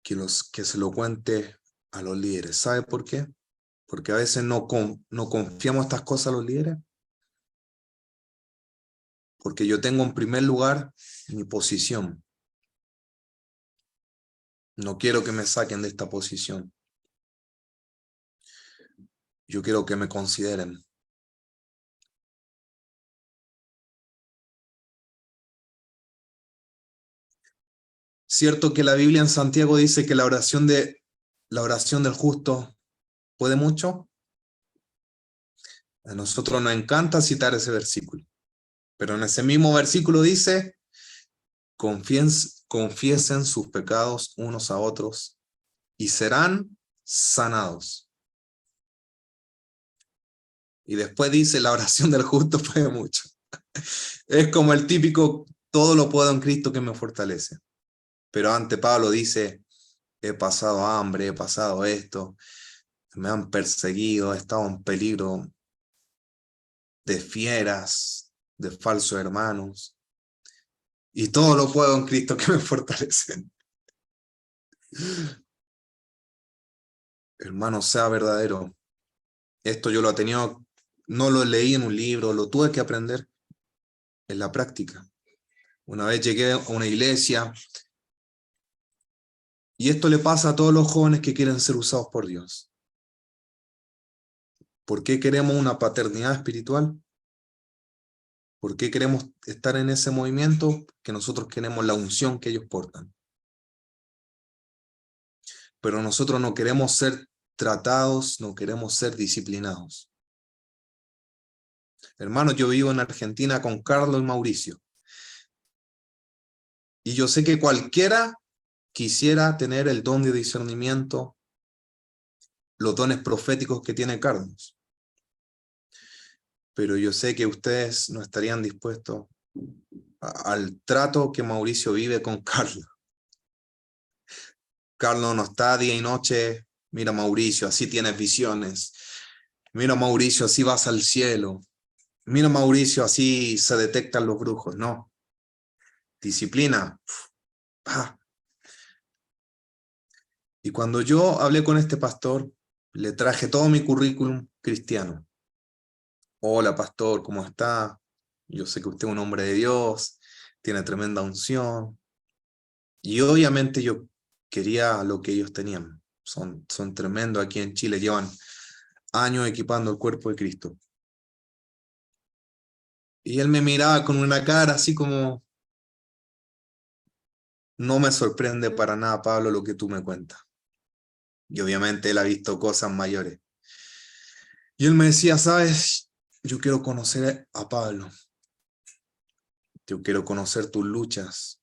que se lo cuente a los líderes. ¿Sabe por qué? Porque a veces no confiamos estas cosas a los líderes. Porque yo tengo en primer lugar mi posición. No quiero que me saquen de esta posición. Yo quiero que me consideren. Cierto que la Biblia en Santiago dice que la oración del justo puede mucho. A nosotros nos encanta citar ese versículo. Pero en ese mismo versículo dice, confiesen sus pecados unos a otros y serán sanados. Y después dice, la oración del justo puede mucho. Es como el típico, todo lo puedo en Cristo que me fortalece. Pero antes Pablo dice, he pasado hambre, he pasado esto, me han perseguido, he estado en peligro de fieras, de falsos hermanos. y todo lo puedo en Cristo que me fortalece. Hermano, sea verdadero. Esto yo lo he tenido, no lo leí en un libro, lo tuve que aprender en la práctica. Una vez llegué a una iglesia, y esto le pasa a todos los jóvenes que quieren ser usados por Dios. ¿Por qué queremos una paternidad espiritual? ¿Por qué queremos estar en ese movimiento? Que nosotros queremos la unción que ellos portan. Pero nosotros no queremos ser tratados, no queremos ser disciplinados. Hermanos, yo vivo en Argentina con Carlos y Mauricio. Y yo sé que cualquiera quisiera tener el don de discernimiento, los dones proféticos que tiene Carlos. Pero yo sé que ustedes no estarían dispuestos al trato que Mauricio vive con Carlos. Carlos no está día y noche, mira Mauricio, así tienes visiones. Mira Mauricio, así vas al cielo. Mira Mauricio, así se detectan los brujos. No, disciplina. Ah. Y cuando yo hablé con este pastor, le traje todo mi currículum cristiano. Hola pastor, ¿cómo está? Yo sé que usted es un hombre de Dios, tiene tremenda unción. Y obviamente yo quería lo que ellos tenían. Son tremendos aquí en Chile, llevan años equipando el cuerpo de Cristo. Y él me miraba con una cara así como, no me sorprende para nada, Pablo, lo que tú me cuentas. Y obviamente él ha visto cosas mayores. Y él me decía, sabes, yo quiero conocer a Pablo. Yo quiero conocer tus luchas.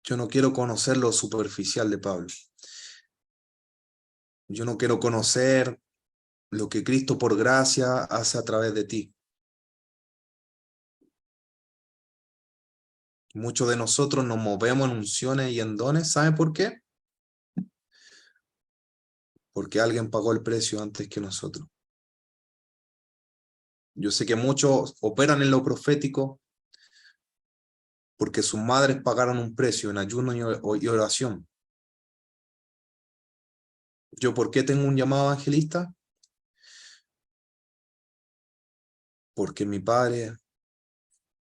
Yo no quiero conocer lo superficial de Pablo. Yo no quiero conocer lo que Cristo por gracia hace a través de ti. Muchos de nosotros nos movemos en unciones y en dones. ¿Saben por qué? Porque alguien pagó el precio antes que nosotros. Yo sé que muchos operan en lo profético porque sus madres pagaron un precio en ayuno y oración. ¿Yo por qué tengo un llamado evangelista? Porque mi padre,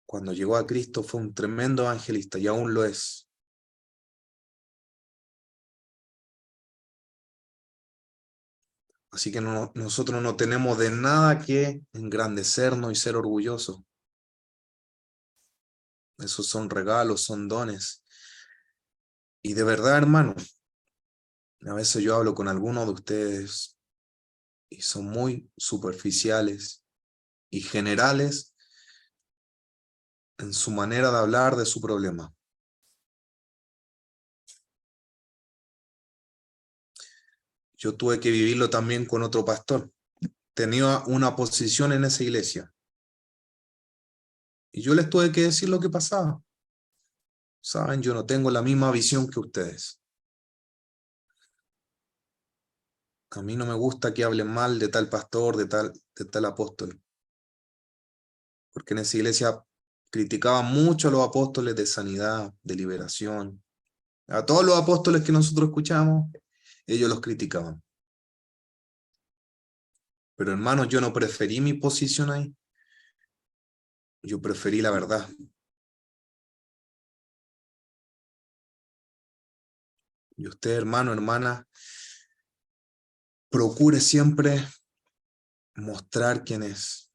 cuando llegó a Cristo, fue un tremendo evangelista y aún lo es. Así que nosotros no tenemos de nada que engrandecernos y ser orgullosos. Esos son regalos, son dones. Y de verdad, hermano, a veces yo hablo con algunos de ustedes y son muy superficiales y generales en su manera de hablar de su problema. Yo tuve que vivirlo también con otro pastor. Tenía una posición en esa iglesia. Y yo les tuve que decir lo que pasaba. Saben, yo no tengo la misma visión que ustedes. A mí no me gusta que hablen mal de tal pastor, de tal apóstol. Porque en esa iglesia criticaban mucho a los apóstoles de sanidad, de liberación. A todos los apóstoles que nosotros escuchamos, ellos los criticaban. Pero hermanos, yo no preferí mi posición ahí. Yo preferí la verdad. Y usted, hermano, hermana, procure siempre mostrar quién es.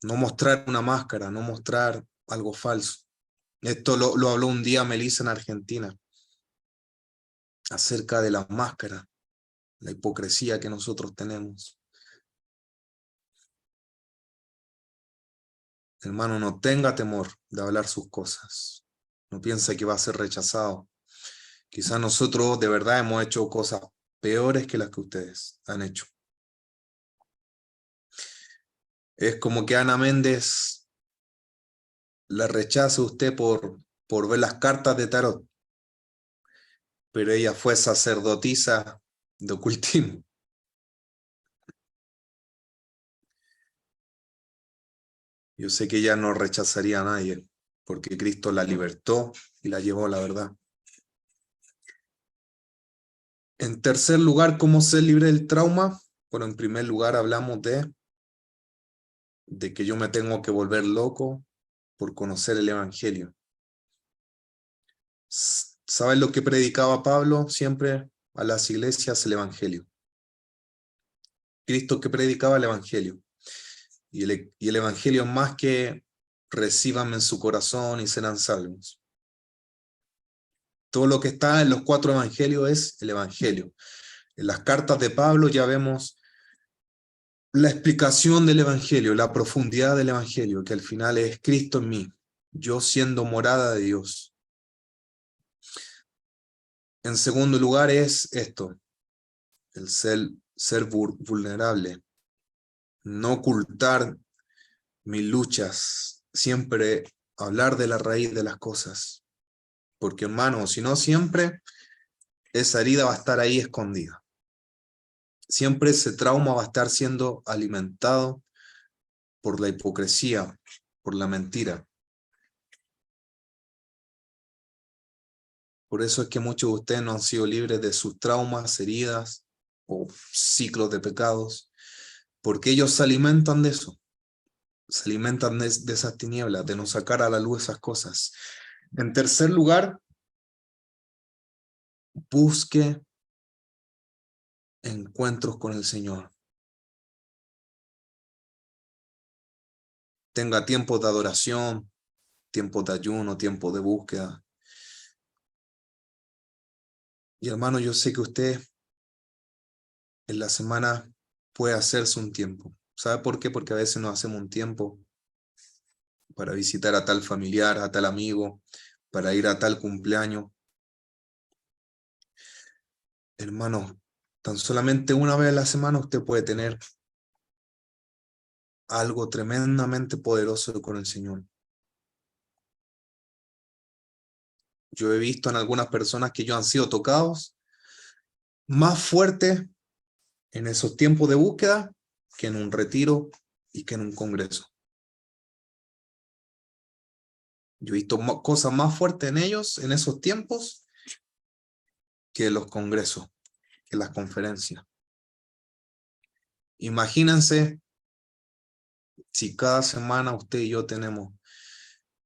No mostrar una máscara, no mostrar algo falso. Esto lo habló un día Melissa en Argentina, acerca de la máscara, la hipocresía que nosotros tenemos. Hermano, no tenga temor de hablar sus cosas. No piense que va a ser rechazado. Quizás nosotros de verdad hemos hecho cosas peores que las que ustedes han hecho. Es como que Ana Méndez la rechaza a usted por ver las cartas de tarot, pero ella fue sacerdotisa de ocultismo. Yo sé que ella no rechazaría a nadie, porque Cristo la libertó y la llevó a la verdad. En tercer lugar, ¿cómo ser libre del trauma? Bueno, en primer lugar hablamos de que yo me tengo que volver loco por conocer el Evangelio. ¿Sabes lo que predicaba Pablo siempre a las iglesias? El Evangelio. Cristo que predicaba el Evangelio. Y el Evangelio es más que recíbanme en su corazón y serán salvos. Todo lo que está en los 4 evangelios es el Evangelio. En las cartas de Pablo ya vemos la explicación del Evangelio, la profundidad del Evangelio, que al final es Cristo en mí, yo siendo morada de Dios. En segundo lugar es esto, el ser vulnerable, no ocultar mis luchas, siempre hablar de la raíz de las cosas. Porque hermano, si no siempre esa herida va a estar ahí escondida. Siempre ese trauma va a estar siendo alimentado por la hipocresía, por la mentira. Por eso es que muchos de ustedes no han sido libres de sus traumas, heridas o ciclos de pecados, porque ellos se alimentan de eso, se alimentan de esas tinieblas, de no sacar a la luz esas cosas. En tercer lugar, busque encuentros con el Señor. Tenga tiempos de adoración, tiempos de ayuno, tiempos de búsqueda. Y hermano, yo sé que usted en la semana puede hacerse un tiempo. ¿Sabe por qué? Porque a veces nos hacemos un tiempo para visitar a tal familiar, a tal amigo, para ir a tal cumpleaños. Hermano, tan solamente una vez a la semana usted puede tener algo tremendamente poderoso con el Señor. Yo he visto en algunas personas que ellos han sido tocados más fuerte en esos tiempos de búsqueda que en un retiro y que en un congreso. Yo he visto cosas más fuertes en ellos en esos tiempos que en los congresos, que en las conferencias. Imagínense si cada semana usted y yo tenemos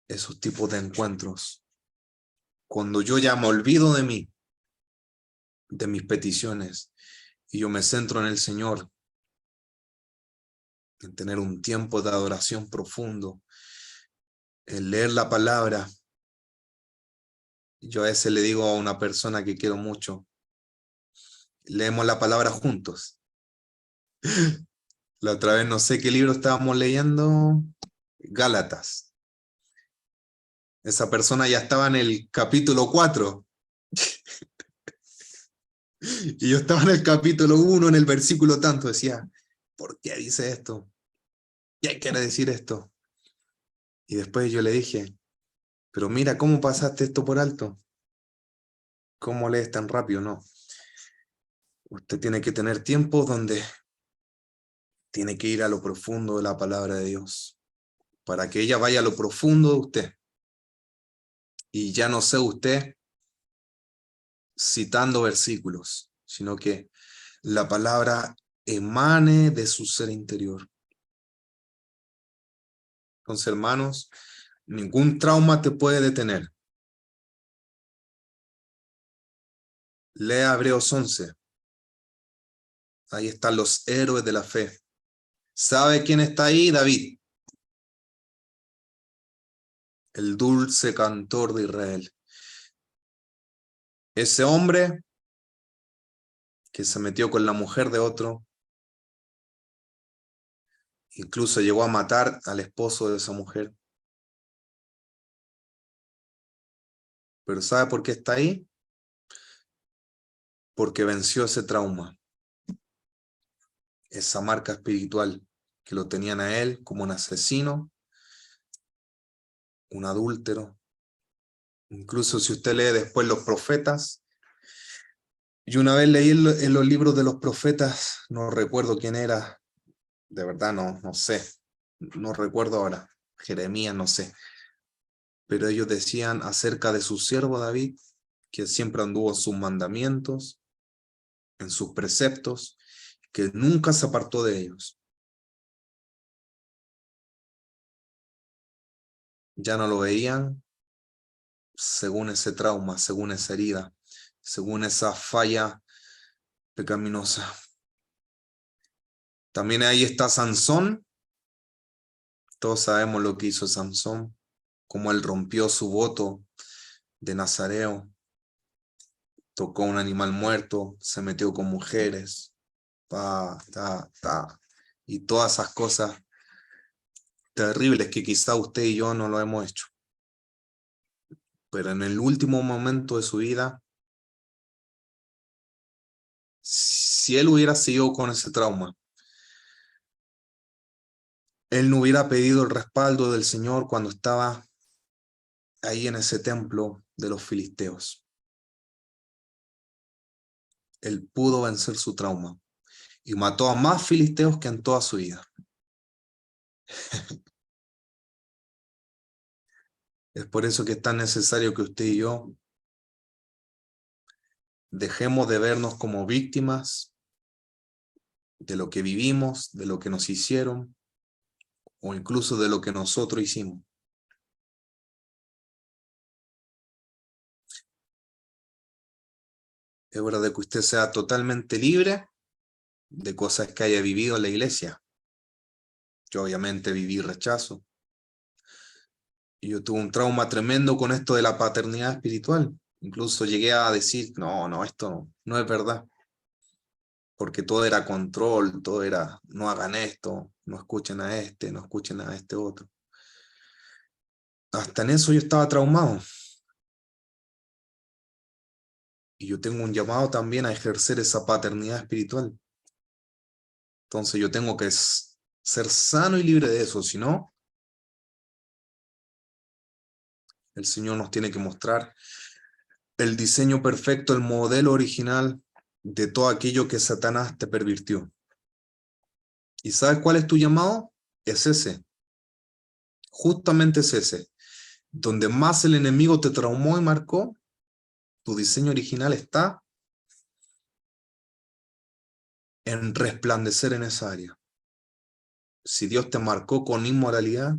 esos tipos de encuentros. Cuando yo ya me olvido de mí, de mis peticiones, y yo me centro en el Señor, en tener un tiempo de adoración profundo, en leer la palabra. Yo a veces le digo a una persona que quiero mucho, leemos la palabra juntos. La otra vez no sé qué libro estábamos leyendo, Gálatas. Esa persona ya estaba en el capítulo 4. Y yo estaba en el capítulo 1, en el versículo tanto. Decía, ¿por qué dice esto? ¿Qué quiere decir esto? Y después yo le dije, pero mira, ¿cómo pasaste esto por alto? ¿Cómo lees tan rápido? No. Usted tiene que tener tiempo donde tiene que ir a lo profundo de la palabra de Dios, para que ella vaya a lo profundo de usted. Y ya no sea usted citando versículos, sino que la palabra emane de su ser interior. Entonces, hermanos, ningún trauma te puede detener. Lea Hebreos 11. Ahí están los héroes de la fe. ¿Sabe quién está ahí? David, el dulce cantor de Israel. Ese hombre que se metió con la mujer de otro, incluso llegó a matar al esposo de esa mujer. Pero ¿sabe por qué está ahí? Porque venció ese trauma, esa marca espiritual que lo tenían a él como un asesino, un adúltero. Incluso si usted lee después los profetas, yo una vez leí en los libros de los profetas, no recuerdo quién era, de verdad no sé, no recuerdo ahora, Jeremías, no sé. Pero ellos decían acerca de su siervo David, que siempre anduvo en sus mandamientos, en sus preceptos, que nunca se apartó de ellos. Ya no lo veían según ese trauma, según esa herida, según esa falla pecaminosa. También ahí está Sansón. Todos sabemos lo que hizo Sansón, cómo él rompió su voto de nazareo, tocó un animal muerto, se metió con mujeres, y todas esas cosas terribles que quizá usted y yo no lo hemos hecho. Pero en el último momento de su vida, si él hubiera seguido con ese trauma, él no hubiera pedido el respaldo del Señor cuando estaba ahí en ese templo de los filisteos. Él pudo vencer su trauma y mató a más filisteos que en toda su vida. Es por eso que es tan necesario que usted y yo dejemos de vernos como víctimas de lo que vivimos, de lo que nos hicieron o incluso de lo que nosotros hicimos. Es verdad de que usted sea totalmente libre de cosas que haya vivido en la iglesia. Yo obviamente viví rechazo. Y yo tuve un trauma tremendo con esto de la paternidad espiritual. Incluso llegué a decir, no, esto no es verdad. Porque todo era control, todo era, no hagan esto, no escuchen a este, no escuchen a este otro. Hasta en eso yo estaba traumado. Y yo tengo un llamado también a ejercer esa paternidad espiritual. Entonces yo tengo que ser sano y libre de eso, si no, el Señor nos tiene que mostrar el diseño perfecto, el modelo original de todo aquello que Satanás te pervirtió. ¿Y sabes cuál es tu llamado? Es ese, justamente es ese. Donde más el enemigo te traumó y marcó, tu diseño original está en resplandecer en esa área. Si Dios te marcó con inmoralidad,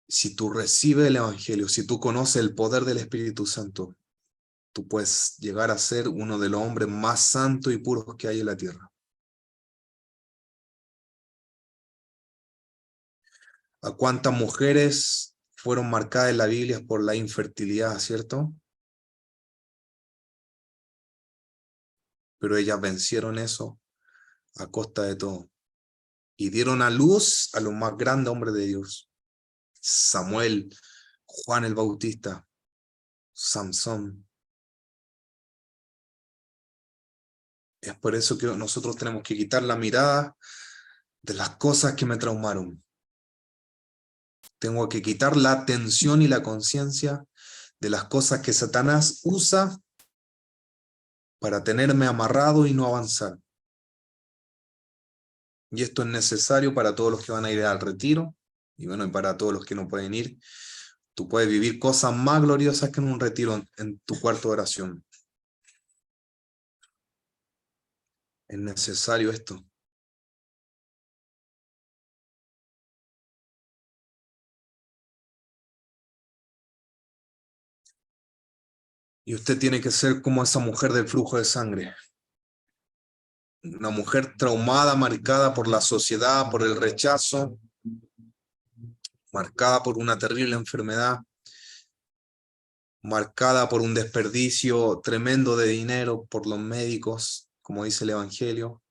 si tú recibes el Evangelio, si tú conoces el poder del Espíritu Santo, tú puedes llegar a ser uno de los hombres más santos y puros que hay en la tierra. ¿A cuántas mujeres fueron marcadas en la Biblia por la infertilidad, cierto? Pero ellas vencieron eso a costa de todo. Y dieron a luz a los más grandes hombres de Dios. Samuel, Juan el Bautista, Samson. Es por eso que nosotros tenemos que quitar la mirada de las cosas que me traumaron. Tengo que quitar la atención y la conciencia de las cosas que Satanás usa para tenerme amarrado y no avanzar. Y esto es necesario para todos los que van a ir al retiro, y bueno, y para todos los que no pueden ir. Tú puedes vivir cosas más gloriosas que en un retiro en tu cuarto de oración. Es necesario esto. Y usted tiene que ser como esa mujer del flujo de sangre. Una mujer traumada, marcada por la sociedad, por el rechazo, marcada por una terrible enfermedad, marcada por un desperdicio tremendo de dinero por los médicos, como dice el Evangelio.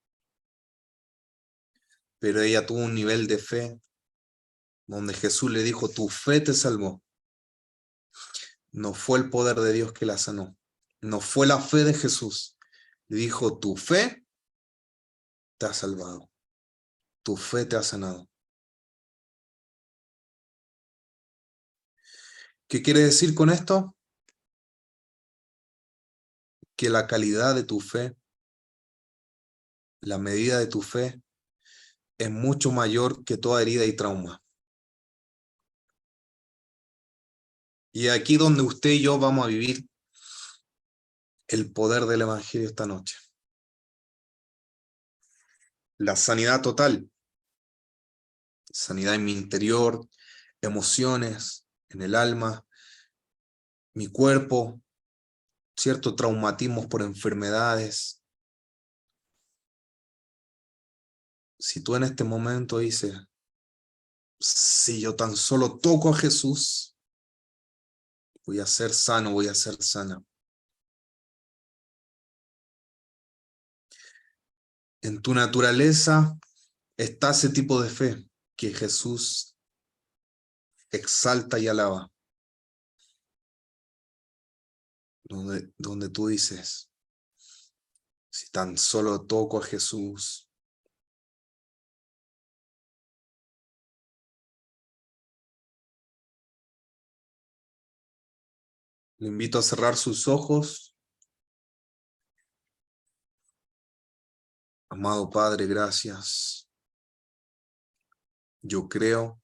Pero ella tuvo un nivel de fe donde Jesús le dijo, tu fe te salvó. No fue el poder de Dios que la sanó. No fue la fe de Jesús. Le dijo, tu fe te ha salvado. Tu fe te ha sanado. ¿Qué quiere decir con esto? Que la calidad de tu fe, la medida de tu fe, es mucho mayor que toda herida y trauma. Y aquí donde usted y yo vamos a vivir el poder del Evangelio esta noche. La sanidad total, sanidad en mi interior, emociones, en el alma, mi cuerpo, ciertos traumatismos por enfermedades. Si tú en este momento dices, si yo tan solo toco a Jesús, voy a ser sano, voy a ser sana. En tu naturaleza está ese tipo de fe que Jesús exalta y alaba. Donde tú dices, si tan solo toco a Jesús. Le invito a cerrar sus ojos. Amado Padre, gracias. Yo creo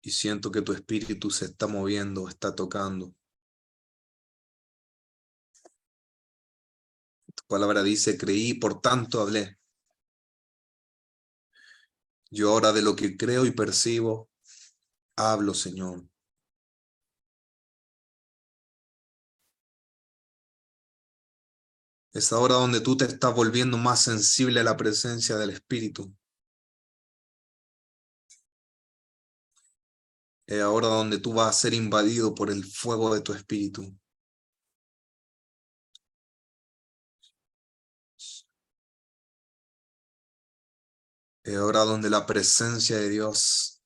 y siento que tu espíritu se está moviendo, está tocando. Tu palabra dice, creí, por tanto hablé. Yo ahora de lo que creo y percibo, hablo, Señor. Es ahora donde tú te estás volviendo más sensible a la presencia del Espíritu. Es ahora donde tú vas a ser invadido por el fuego de tu Espíritu. Es ahora donde la presencia de Dios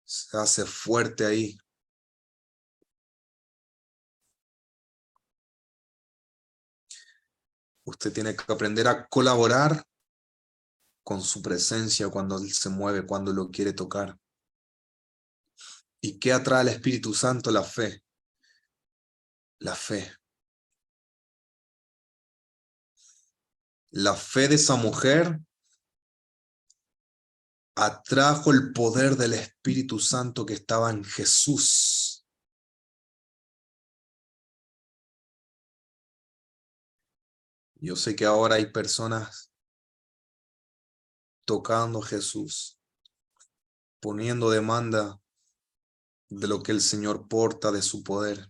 se hace fuerte ahí. Usted tiene que aprender a colaborar con su presencia cuando Él se mueve, cuando lo quiere tocar. ¿Y qué atrae al Espíritu Santo? La fe. La fe. La fe de esa mujer atrajo el poder del Espíritu Santo que estaba en Jesús. Yo sé que ahora hay personas tocando a Jesús, poniendo demanda de lo que el Señor porta de su poder.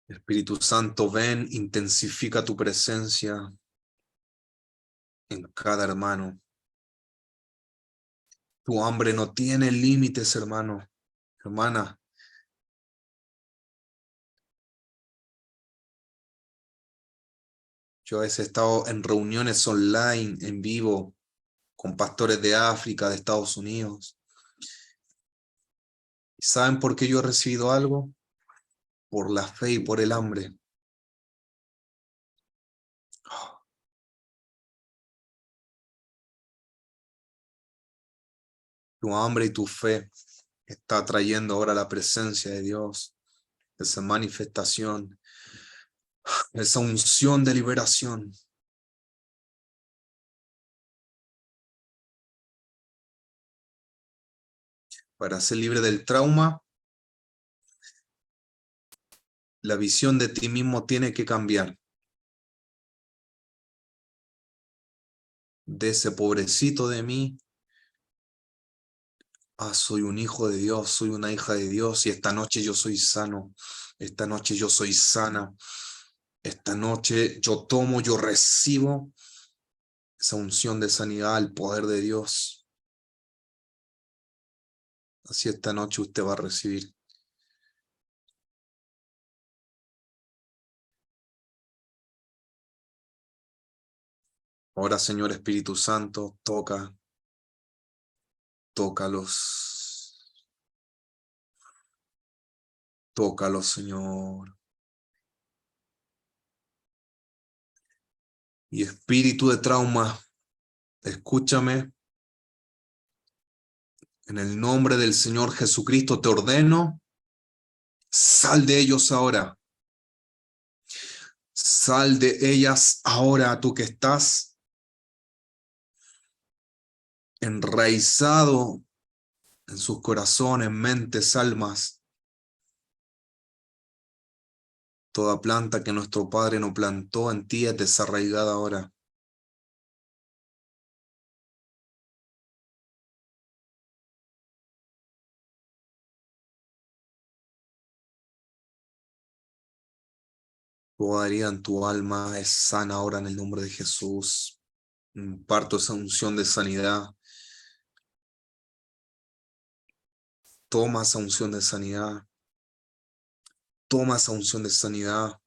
Espíritu Santo, ven, intensifica tu presencia en cada hermano. Tu hambre no tiene límites, hermano, hermana. Yo a veces he estado en reuniones online, en vivo, con pastores de África, de Estados Unidos. ¿Y saben por qué yo he recibido algo? Por la fe y por el hambre. Tu hambre y tu fe está trayendo ahora la presencia de Dios, esa manifestación, esa unción de liberación. Para ser libre del trauma, la visión de ti mismo tiene que cambiar. De ese pobrecito de mí, soy un hijo de Dios, soy una hija de Dios y esta noche yo soy sano, esta noche yo soy sana, esta noche yo tomo, yo recibo esa unción de sanidad, el poder de Dios. Así esta noche usted va a recibir. Ahora, Señor Espíritu Santo, tócalos, tócalos, Señor. Y espíritu de trauma, escúchame. En el nombre del Señor Jesucristo te ordeno Sal de ellos ahora. Sal de ellas ahora, tú que estás enraizado en sus corazones, mentes, almas. Toda planta que nuestro Padre no plantó en ti es desarraigada ahora. Toda herida en tu alma es sana ahora en el nombre de Jesús. Imparto esa unción de sanidad. Toma esa unción de sanidad. Toma esa unción de sanidad.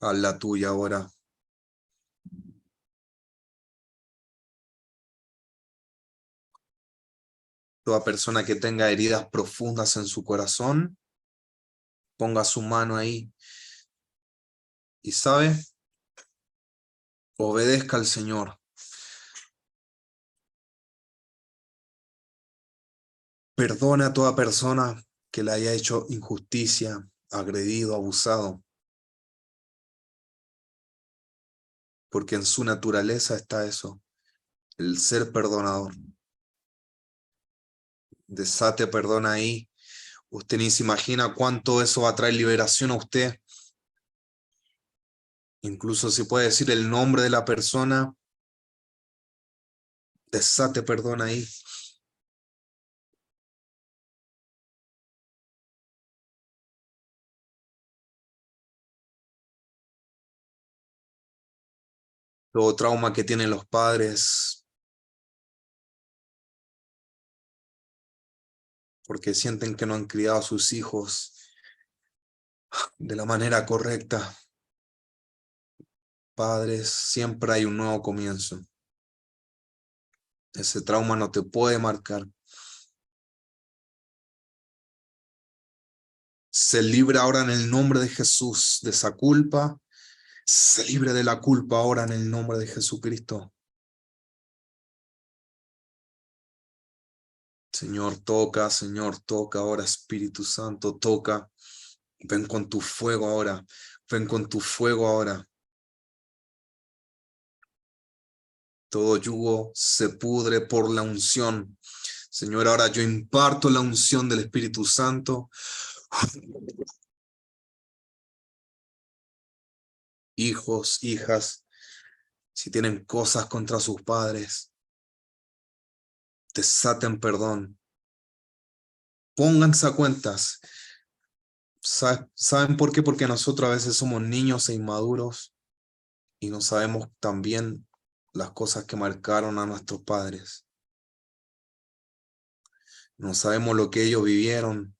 Haz la tuya ahora. Toda persona que tenga heridas profundas en su corazón, ponga su mano ahí y sabe, obedezca al Señor. Perdona a toda persona que le haya hecho injusticia, agredido, abusado, porque en su naturaleza está eso, el ser perdonador. Desate perdón ahí. Usted ni se imagina cuánto eso va a traer liberación a usted. Incluso si puede decir el nombre de la persona, desate perdón ahí. Todo trauma que tienen los padres porque sienten que no han criado a sus hijos de la manera correcta. Padres, siempre hay un nuevo comienzo. Ese trauma no te puede marcar. Se libra ahora en el nombre de Jesús de esa culpa. Se libre de la culpa ahora en el nombre de Jesucristo. Señor, toca ahora, Espíritu Santo, toca. Ven con tu fuego ahora. Ven con tu fuego ahora. Todo yugo se pudre por la unción. Señor, ahora yo imparto la unción del Espíritu Santo. Hijos, hijas, si tienen cosas contra sus padres, desaten perdón. Pónganse a cuentas. ¿Saben por qué? Porque nosotros a veces somos niños e inmaduros y no sabemos también las cosas que marcaron a nuestros padres. No sabemos lo que ellos vivieron.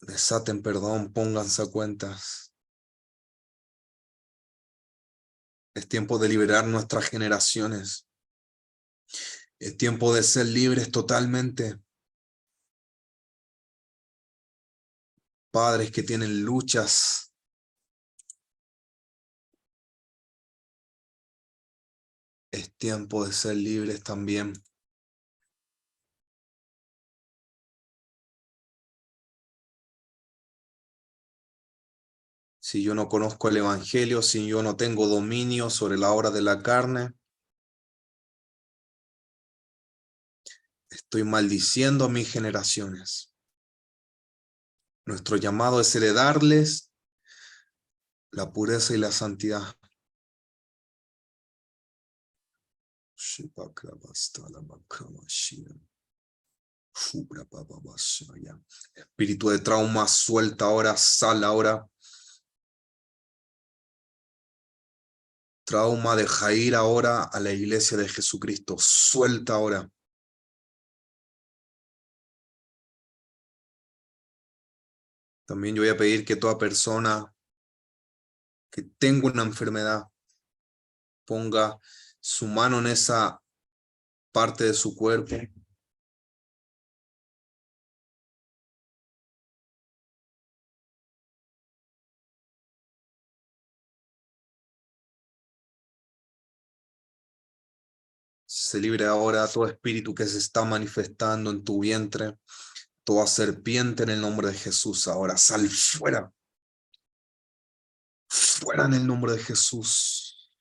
Desaten perdón, pónganse a cuentas. Es tiempo de liberar nuestras generaciones. Es tiempo de ser libres totalmente. Padres que tienen luchas. Es tiempo de ser libres también. Si yo no conozco el Evangelio, si yo no tengo dominio sobre la obra de la carne, estoy maldiciendo a mis generaciones. Nuestro llamado es heredarles la pureza y la santidad. Espíritu de trauma, suelta ahora, sal ahora. Trauma, deja ir ahora a la iglesia de Jesucristo. Suelta ahora. También yo voy a pedir que toda persona que tenga una enfermedad ponga su mano en esa parte de su cuerpo. Se libre ahora todo espíritu que se está manifestando en tu vientre, toda serpiente en el nombre de Jesús. Ahora sal fuera, fuera en el nombre de Jesús.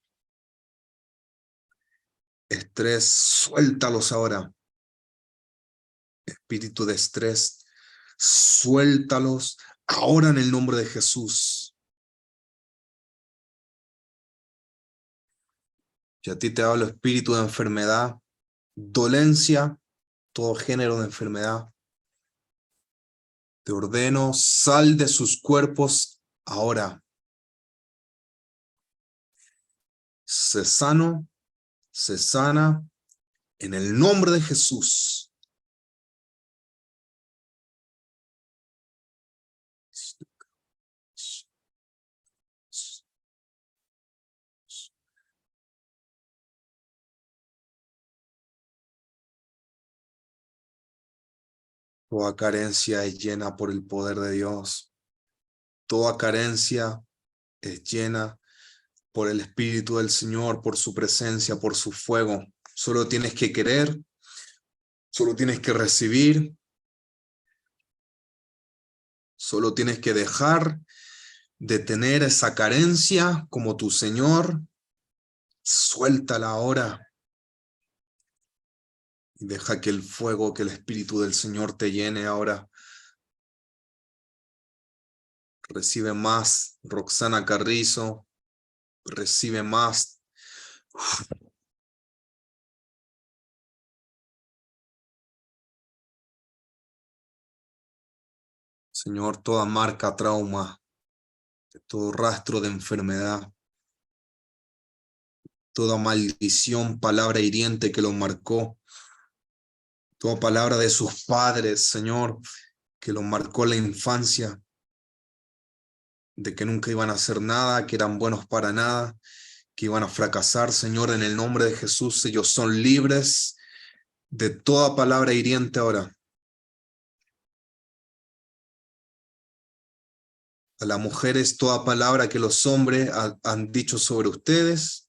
Estrés, suéltalos ahora. Espíritu de estrés, suéltalos ahora en el nombre de Jesús. Y a ti te hablo espíritu de enfermedad, dolencia, todo género de enfermedad. Te ordeno, sal de sus cuerpos ahora. Sé sano, sé sana, en el nombre de Jesús. Toda carencia es llena por el poder de Dios. Toda carencia es llena por el Espíritu del Señor, por su presencia, por su fuego. Solo tienes que querer, solo tienes que recibir, solo tienes que dejar de tener esa carencia como tu Señor. Suéltala ahora y deja que el fuego, que el Espíritu del Señor te llene ahora. Recibe más, Roxana Carrizo, recibe más. Señor, toda marca, trauma, todo rastro de enfermedad, toda maldición, palabra hiriente que lo marcó, toda palabra de sus padres, Señor, que lo marcó la infancia, de que nunca iban a hacer nada, que eran buenos para nada, que iban a fracasar, Señor, en el nombre de Jesús. Ellos son libres de toda palabra hiriente ahora. A las mujeres, toda palabra que los hombres han dicho sobre ustedes,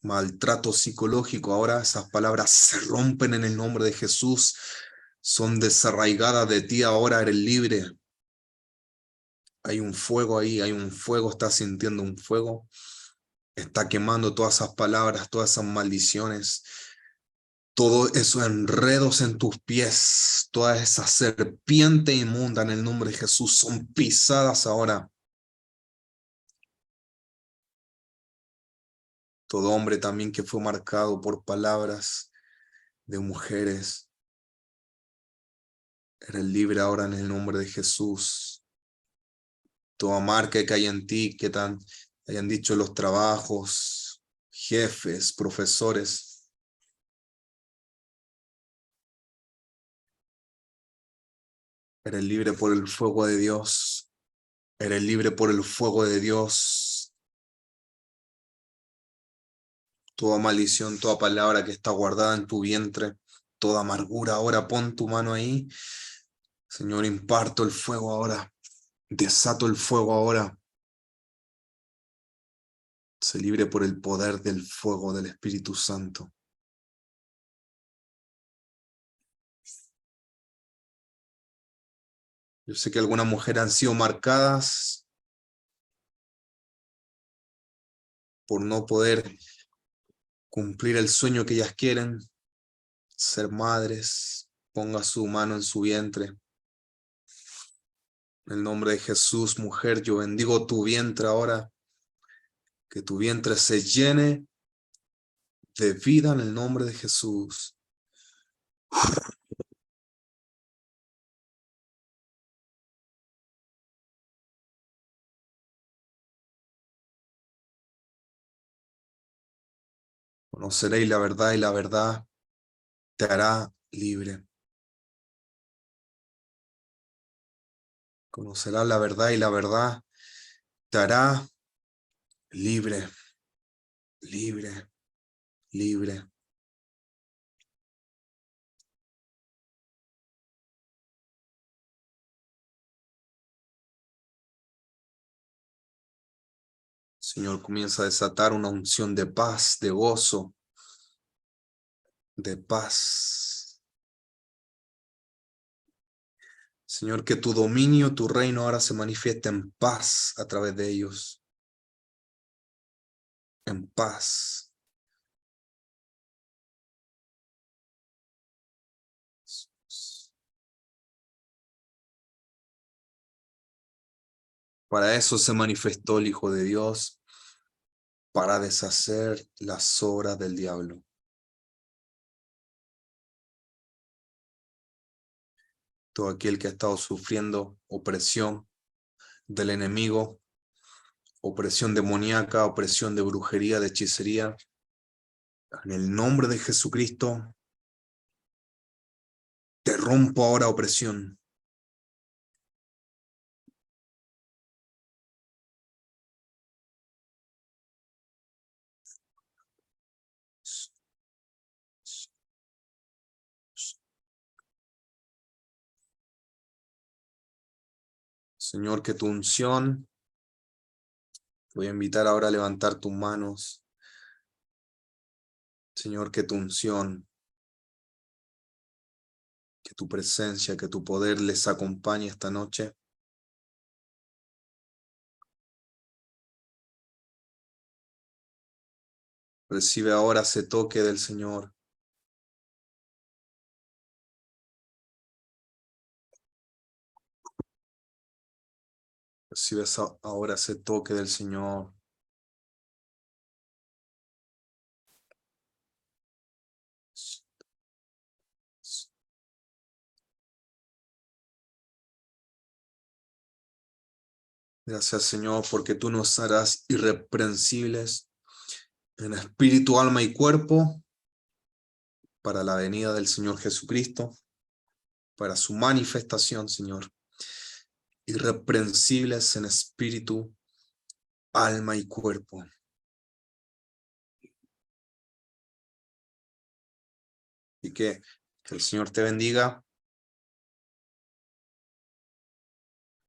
maltrato psicológico, ahora esas palabras se rompen en el nombre de Jesús, son desarraigadas de ti, ahora eres libre. Hay un fuego ahí, hay un fuego, estás sintiendo un fuego, está quemando todas esas palabras, todas esas maldiciones, todos esos enredos en tus pies, toda esa serpiente inmunda en el nombre de Jesús son pisadas ahora. Todo hombre también que fue marcado por palabras de mujeres, eres libre ahora en el nombre de Jesús. Toda marca que hay en ti, que hayan dicho los trabajos, jefes, profesores, eres libre por el fuego de Dios. Eres libre por el fuego de Dios. Toda maldición, toda palabra que está guardada en tu vientre, toda amargura, ahora pon tu mano ahí. Señor, imparto el fuego ahora. Desato el fuego ahora. Sé libre por el poder del fuego del Espíritu Santo. Yo sé que algunas mujeres han sido marcadas por no poder cumplir el sueño que ellas quieren, ser madres. Ponga su mano en su vientre. En el nombre de Jesús, mujer, yo bendigo tu vientre ahora. Que tu vientre se llene de vida en el nombre de Jesús. Conoceréis la verdad y la verdad te hará libre. Conocerás la verdad y la verdad te hará libre, libre, libre. Señor, comienza a desatar una unción de paz, de gozo, de paz. Señor, que tu dominio, tu reino ahora se manifieste en paz a través de ellos. En paz. Para eso se manifestó el Hijo de Dios, para deshacer las obras del diablo. Todo aquel que ha estado sufriendo opresión del enemigo, opresión demoníaca, opresión de brujería, de hechicería, en el nombre de Jesucristo, te rompo ahora opresión. Señor, que tu unción, voy a invitar ahora a levantar tus manos. Señor, que tu unción, que tu presencia, que tu poder les acompañe esta noche. Recibe ahora ese toque del Señor. Recibe ahora ese toque del Señor. Gracias, Señor, porque tú nos harás irreprensibles en espíritu, alma y cuerpo para la venida del Señor Jesucristo, para su manifestación, Señor. Irreprensibles en espíritu, alma y cuerpo. Y que el Señor te bendiga.